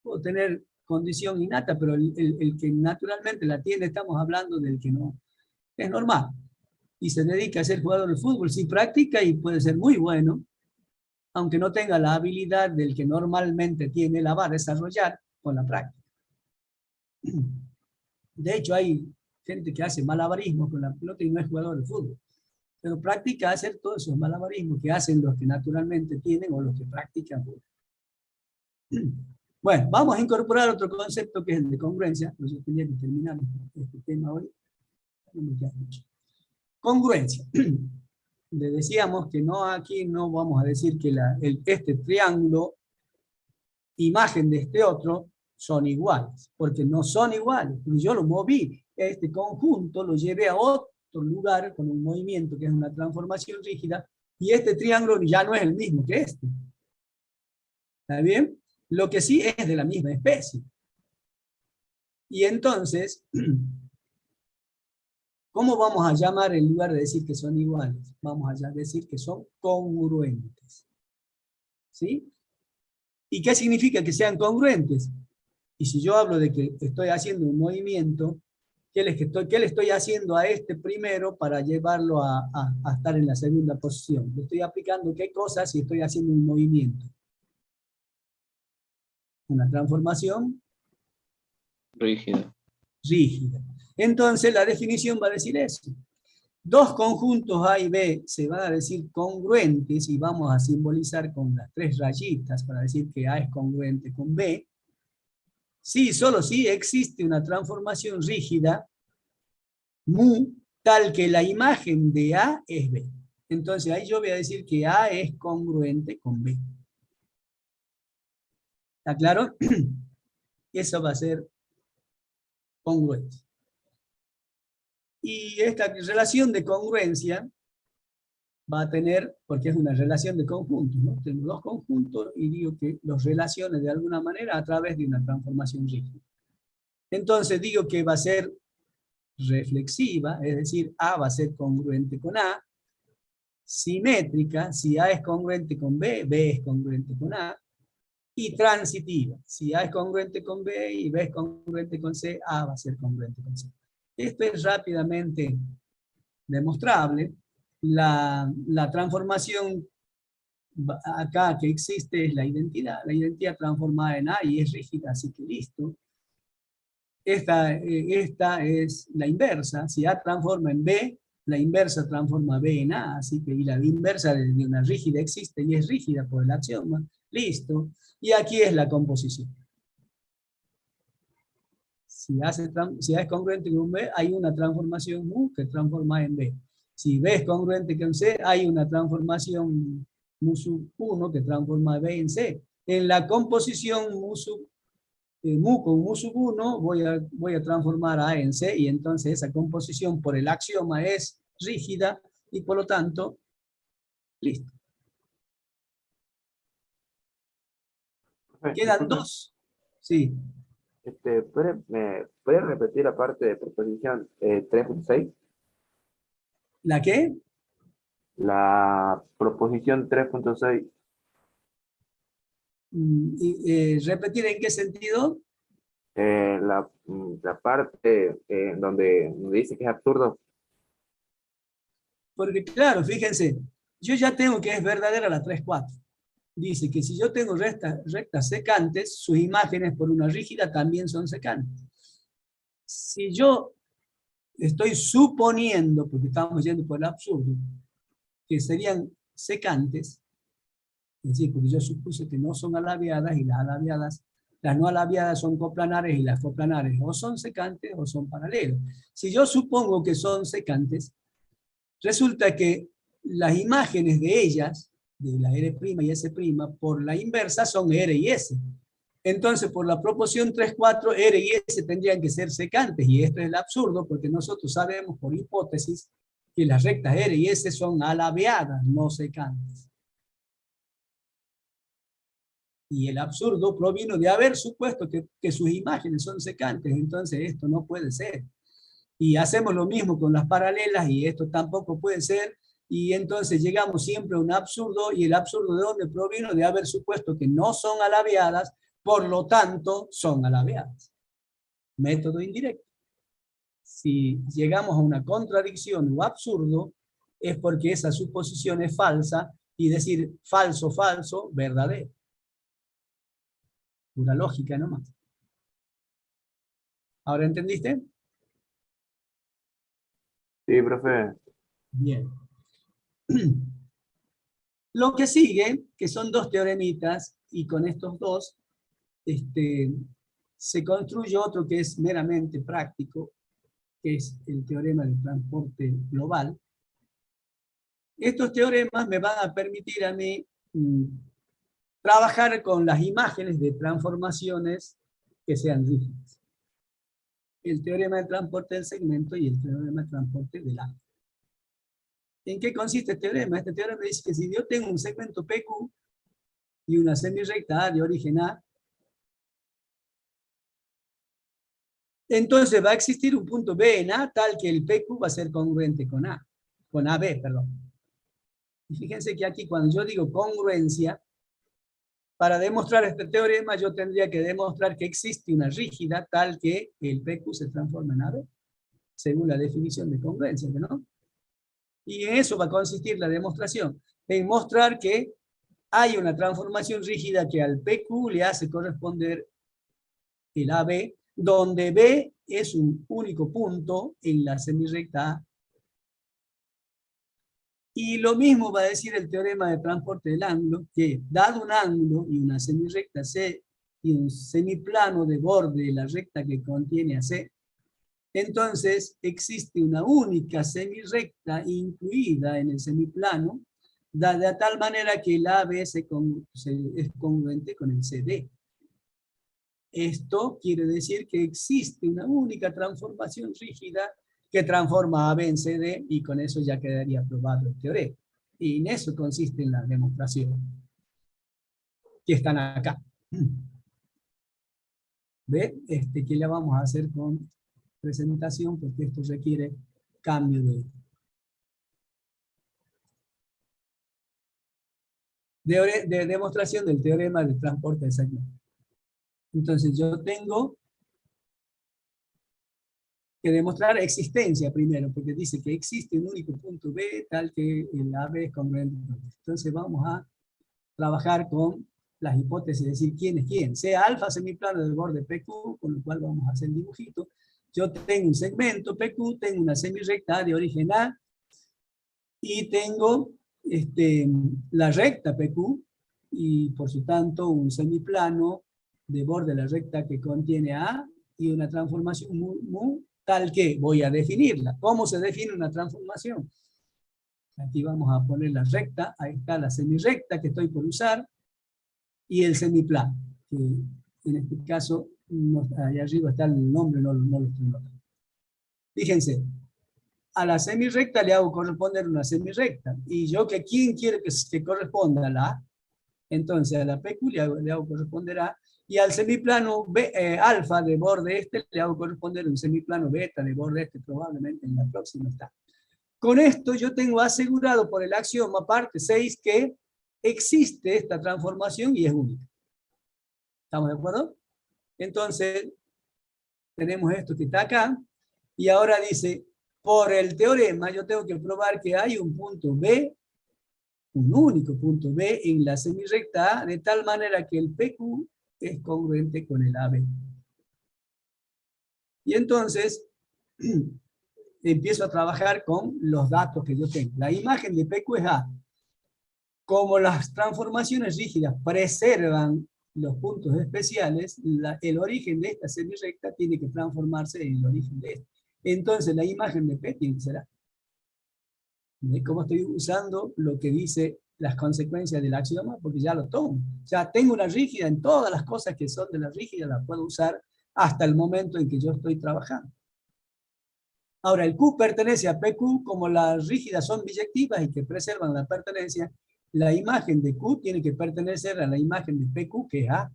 [SPEAKER 2] Puedo tener condición innata, pero el que naturalmente la tiene, estamos hablando del que no, es normal. Y se dedica a ser jugador de fútbol, si practica y puede ser muy bueno, aunque no tenga la habilidad del que normalmente tiene, la va a desarrollar con la práctica. De hecho, hay gente que hace malabarismos con la pelota y no es jugador de fútbol, pero practica hacer todos esos malabarismos que hacen los que naturalmente tienen o los que practican fútbol. Bueno, vamos a incorporar otro concepto que es el de congruencia. Yo tenía que terminar este tema hoy. No me queda mucho. Congruencia. Le decíamos que aquí no vamos a decir que este triángulo, imagen de este otro, son iguales, porque no son iguales. Yo lo moví, este conjunto lo llevé a otro lugar con un movimiento que es una transformación rígida, y este triángulo ya no es el mismo que este. ¿Está bien? Lo que sí es de la misma especie. Y entonces, ¿cómo vamos a llamar en lugar de decir que son iguales? Vamos a decir que son congruentes. ¿Sí? ¿Y qué significa que sean congruentes? Y si yo hablo de que estoy haciendo un movimiento ¿Qué le estoy haciendo a este primero para llevarlo a estar en la segunda posición? Le estoy aplicando qué cosas y estoy haciendo un movimiento. Una transformación
[SPEAKER 3] Rígida.
[SPEAKER 2] rígida. Entonces la definición va a decir eso. Dos conjuntos A y B se van a decir congruentes y vamos a simbolizar con las 3 rayitas para decir que A es congruente con B. Sí, solo si existe una transformación rígida, mu, tal que la imagen de A es B. Entonces ahí yo voy a decir que A es congruente con B. ¿Está claro? Eso va a ser congruente. Y esta relación de congruencia va a tener, porque es una relación de conjuntos, ¿no? Tengo 2 conjuntos y digo que los relacione de alguna manera a través de una transformación rígida. Entonces digo que va a ser reflexiva, es decir, A va a ser congruente con A, simétrica, si A es congruente con B, B es congruente con A, y transitiva, si A es congruente con B y B es congruente con C, A va a ser congruente con C. Esto es rápidamente demostrable. La transformación acá que existe es la identidad transformada en A y es rígida, así que listo. Esta es la inversa, si A transforma en B, la inversa transforma B en A, así que y la inversa de una rígida existe y es rígida por el axioma, listo. Y aquí es la composición. Si A es congruente con B, hay una transformación mu que transforma en B. Si B es congruente con C, hay una transformación mu sub 1 que transforma B en C. En la composición mu con mu sub 1 voy a transformar A en C y entonces esa composición por el axioma es rígida y por lo tanto, listo. Quedan 2. Sí.
[SPEAKER 9] ¿Me puede repetir la parte de proposición 3.6?
[SPEAKER 2] ¿La qué?
[SPEAKER 9] La proposición 3.6.
[SPEAKER 2] ¿Repetir en qué sentido?
[SPEAKER 9] La parte donde dice que es absurdo.
[SPEAKER 2] Porque claro, fíjense, yo ya tengo que es verdadera la 3,4. Dice que si yo tengo rectas secantes, sus imágenes por una rígida también son secantes. Si yo estoy suponiendo, porque estamos yendo por el absurdo, que serían secantes, es decir, porque yo supuse que no son alabeadas y las no alabeadas son coplanares y las coplanares o son secantes o son paralelos. Si yo supongo que son secantes, resulta que las imágenes de ellas, de la R' y S', por la inversa son R y S. Entonces, por la proporción 3,4, R y S tendrían que ser secantes, y esto es el absurdo, porque nosotros sabemos por hipótesis que las rectas R y S son alabeadas, no secantes. Y el absurdo provino de haber supuesto que sus imágenes son secantes, entonces esto no puede ser. Y hacemos lo mismo con las paralelas, y esto tampoco puede ser, y entonces llegamos siempre a un absurdo, y el absurdo ¿de dónde provino? De haber supuesto que no son alabeadas, por lo tanto son alabeadas. Método indirecto. Si llegamos a una contradicción o absurdo, es porque esa suposición es falsa, y decir falso, falso, verdadero. Pura lógica nomás. ¿Ahora entendiste?
[SPEAKER 9] Sí, profe.
[SPEAKER 2] Bien. Lo que sigue, que son 2 teoremitas, y con estos 2 se construye otro que es meramente práctico, que es el teorema del transporte global. Estos teoremas me van a permitir a mí trabajar con las imágenes de transformaciones que sean rígidas. El teorema del transporte del segmento y el teorema del transporte del arco. ¿En qué consiste este teorema? Este teorema dice que si yo tengo un segmento PQ y una semirecta A de origen A, entonces va a existir un punto B en A tal que el PQ va a ser congruente con AB, perdón. Y fíjense que aquí cuando yo digo congruencia, para demostrar este teorema yo tendría que demostrar que existe una rígida tal que el PQ se transforma en AB. según la definición de congruencia, ¿no? Y en eso va a consistir la demostración, en mostrar que hay una transformación rígida que al PQ le hace corresponder el AB, donde B es un único punto en la semirrecta A. Y lo mismo va a decir el teorema de transporte del ángulo, que dado un ángulo y una semirrecta C y un semiplano de borde de la recta que contiene a C, entonces existe una única semirrecta incluida en el semiplano, de tal manera que el AB es congruente con el CD. Esto quiere decir que existe una única transformación rígida que transforma AB en CD, y con eso ya quedaría probado el teorema. Y en eso consiste en la demostración que están acá. ¿Ve? Que la vamos a hacer con presentación, porque esto requiere cambio de demostración del teorema del transporte de segmento. Entonces yo tengo que demostrar existencia primero, porque dice que existe un único punto B, tal que el AB es congruente. Entonces vamos a trabajar con las hipótesis, es decir, quién es quién. Sea alfa semiplano del borde PQ, con lo cual vamos a hacer el dibujito. Yo tengo un segmento PQ, tengo una semirrecta de origen A, y tengo la recta PQ, y por su tanto un semiplano de borde de la recta que contiene A, y una transformación mu tal que voy a definirla. ¿Cómo se define una transformación? Aquí vamos a poner la recta, ahí está la semirrecta que estoy por usar, y el semiplano, que en este caso, allá arriba está el nombre, no lo estoy notando. Fíjense, a la semirrecta le hago corresponder una semirrecta, y yo que quién quiere que corresponda a la A, entonces a la PQ le hago corresponder A, y al semiplano alfa de borde le hago corresponder un semiplano beta de borde probablemente en la próxima está. Con esto yo tengo asegurado por el axioma parte 6 que existe esta transformación y es única. ¿Estamos de acuerdo? Entonces, tenemos esto que está acá, y ahora dice, por el teorema yo tengo que probar que hay un punto B, un único punto B en la semirrecta A, de tal manera que el PQ es congruente con el AB. Y entonces, empiezo a trabajar con los datos que yo tengo. La imagen de PQ es A. Como las transformaciones rígidas preservan los puntos especiales, el origen de esta semirrecta tiene que transformarse en el origen de esta. Entonces la imagen de P tiene que ser A. ¿Ves cómo estoy usando lo que dice las consecuencias del axioma? Porque ya lo tomo. O sea, tengo una rígida en todas las cosas que son de la rígida, la puedo usar hasta el momento en que yo estoy trabajando. Ahora, el Q pertenece a PQ, como las rígidas son biyectivas y que preservan la pertenencia, la imagen de Q tiene que pertenecer a la imagen de PQ, que es A.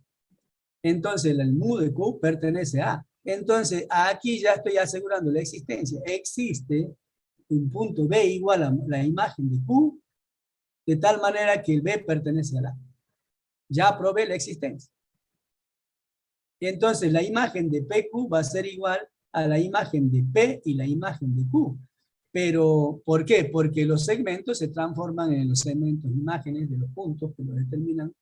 [SPEAKER 2] Entonces, el mu de Q pertenece a A. Entonces, aquí ya estoy asegurando la existencia. Existe un punto B igual a la imagen de Q, de tal manera que el B pertenece a la A. Ya probé la existencia. Entonces, la imagen de PQ va a ser igual a la imagen de P y la imagen de Q. Pero, ¿por qué? Porque los segmentos se transforman en los segmentos imágenes de los puntos que lo determinan.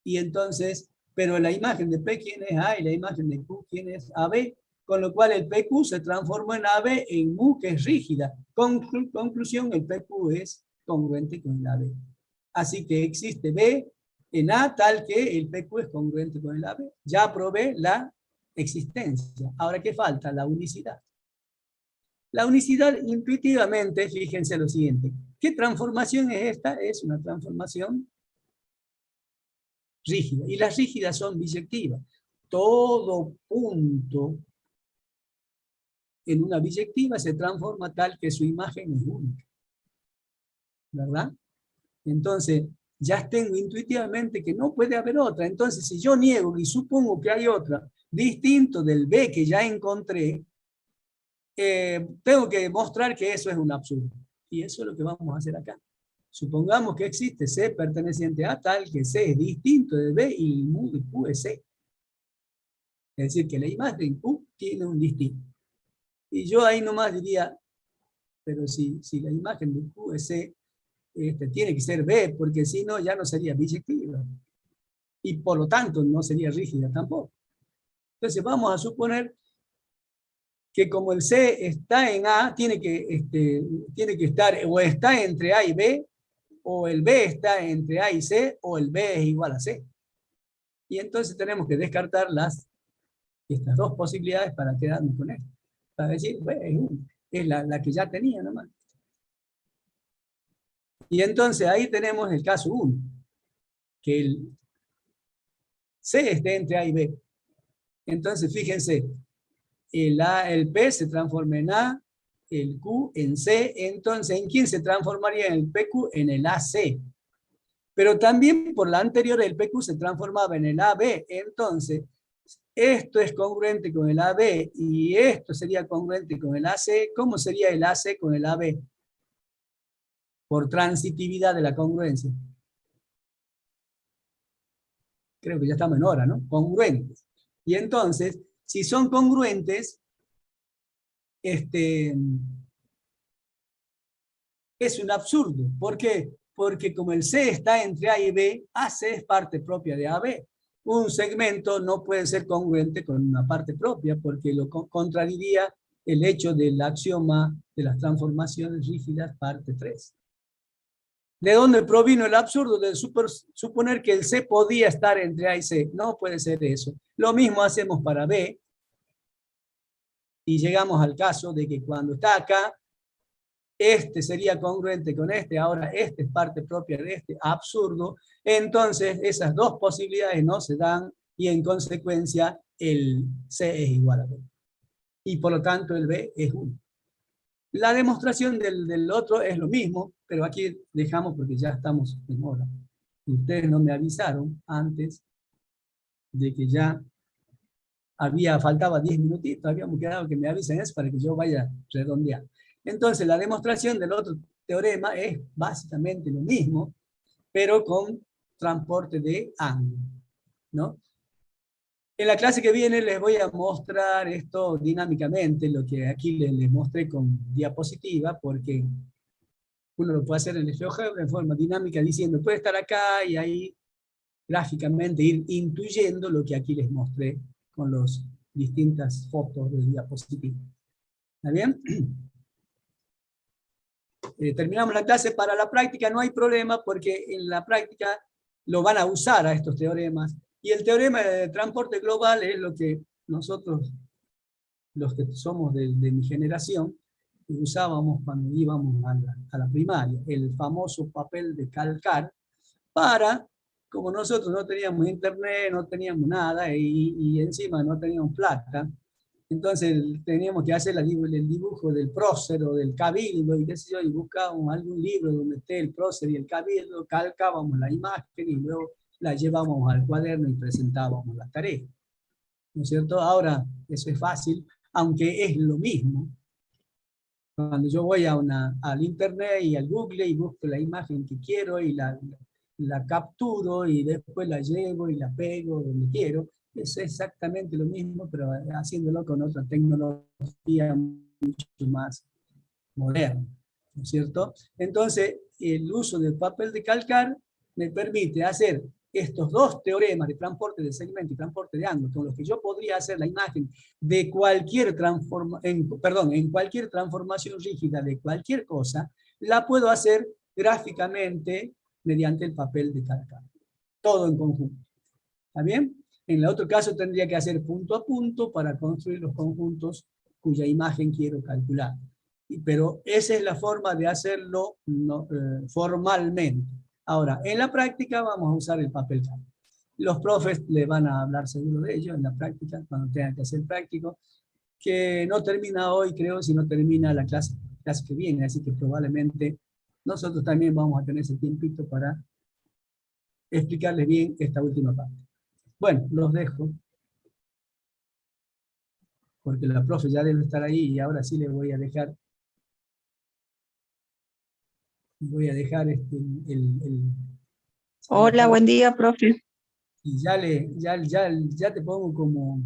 [SPEAKER 2] Y entonces, pero la imagen de P, ¿quién es A? Y la imagen de Q, ¿quién es AB? Con lo cual el PQ se transformó en AB en mu, que es rígida. Conclusión, el PQ es congruente con el AB. Así que existe B en A tal que el PQ es congruente con el AB. Ya probé la existencia. Ahora, ¿qué falta? La unicidad. La unicidad, intuitivamente, fíjense lo siguiente. ¿Qué transformación es esta? Es una transformación rígida. Y las rígidas son biyectivas. Todo punto en una biyectiva se transforma tal que su imagen es única. ¿Verdad? Entonces, ya tengo intuitivamente que no puede haber otra. Entonces, si yo niego y supongo que hay otra, distinto del B que ya encontré, tengo que demostrar que eso es un absurdo. Y eso es lo que vamos a hacer acá. Supongamos que existe C perteneciente a tal que C es distinto de B y el mu de Q es C. Es decir, que la imagen Q tiene un distinto. Y yo ahí nomás diría, pero si la imagen de Q es C, tiene que ser B, porque si no, ya no sería biyectiva. Y por lo tanto, no sería rígida tampoco. Entonces, vamos a suponer que como el C está en A, tiene que estar, o está entre A y B, o el B está entre A y C, o el B es igual a C. Y entonces tenemos que descartar estas dos posibilidades para quedarnos con esto. Para decir, bueno, es la que ya tenía nomás. Y entonces ahí tenemos el caso 1, que el C esté entre A y B. Entonces fíjense, el P se transforma en A, el Q en C, entonces ¿en quién se transformaría el PQ? En el AC. Pero también por la anterior el PQ se transformaba en el AB, entonces esto es congruente con el AB y esto sería congruente con el AC. ¿Cómo sería el AC con el AB? Por transitividad de la congruencia. Creo que ya estamos en hora, ¿no? Congruentes. Y entonces, si son congruentes, es un absurdo. ¿Por qué? Porque como el C está entre A y B, AC es parte propia de AB. Un segmento no puede ser congruente con una parte propia porque lo contradiría el hecho del axioma de las transformaciones rígidas, parte 3. ¿De dónde provino el absurdo de suponer que el C podía estar entre A y C? No puede ser eso. Lo mismo hacemos para B. Y llegamos al caso de que cuando está acá, sería congruente con ahora es parte propia de absurdo. Entonces, esas dos posibilidades no se dan y en consecuencia el C es igual a B. Y por lo tanto el B es 1. La demostración del otro es lo mismo, pero aquí dejamos porque ya estamos en hora. Ustedes no me avisaron antes de que ya faltaba 10 minutitos, habíamos quedado que me avisen eso para que yo vaya a redondear. Entonces, la demostración del otro teorema es básicamente lo mismo, pero con transporte de ángulo, ¿no? En la clase que viene les voy a mostrar esto dinámicamente, lo que aquí les mostré con diapositiva, porque uno lo puede hacer en el GeoGebra en forma dinámica diciendo, puede estar acá y ahí gráficamente ir intuyendo lo que aquí les mostré con las distintas fotos de diapositiva. ¿Está bien? Terminamos la clase. Para la práctica no hay problema porque en la práctica lo van a usar a estos teoremas. Y el teorema de transporte global es lo que nosotros, los que somos de mi generación, usábamos cuando íbamos a la primaria. El famoso papel de calcar para, como nosotros no teníamos internet, no teníamos nada y encima no teníamos plata, entonces teníamos que hacer el dibujo del prócer o del cabildo y qué sé yo, y buscábamos algún libro donde esté el prócer y el cabildo, calcábamos la imagen y luego la llevábamos al cuaderno y presentábamos la tarea. ¿No es cierto? Ahora eso es fácil, aunque es lo mismo. Cuando yo voy al internet y al Google y busco la imagen que quiero y la capturo y después la llevo y la pego donde quiero, es exactamente lo mismo, pero haciéndolo con otra tecnología mucho más moderna, ¿no es cierto? Entonces, el uso del papel de calcar me permite hacer estos dos teoremas de transporte de segmento y transporte de ángulo, con los que yo podría hacer la imagen de cualquier en cualquier transformación rígida de cualquier cosa, la puedo hacer gráficamente mediante el papel de calcar. Todo en conjunto. ¿Está bien? En el otro caso tendría que hacer punto a punto para construir los conjuntos cuya imagen quiero calcular. Pero esa es la forma de hacerlo formalmente. Ahora, en la práctica vamos a usar el papel calcar. Los profes le van a hablar seguro de ello en la práctica, cuando tengan que hacer práctico, que no termina hoy, creo, sino termina la clase que viene, así que probablemente nosotros también vamos a tener ese tiempito para explicarles bien esta última parte. Bueno, los dejo, porque la profe ya debe estar ahí y ahora sí les voy a dejar
[SPEAKER 5] Hola, buen día, profe.
[SPEAKER 2] y ya te pongo como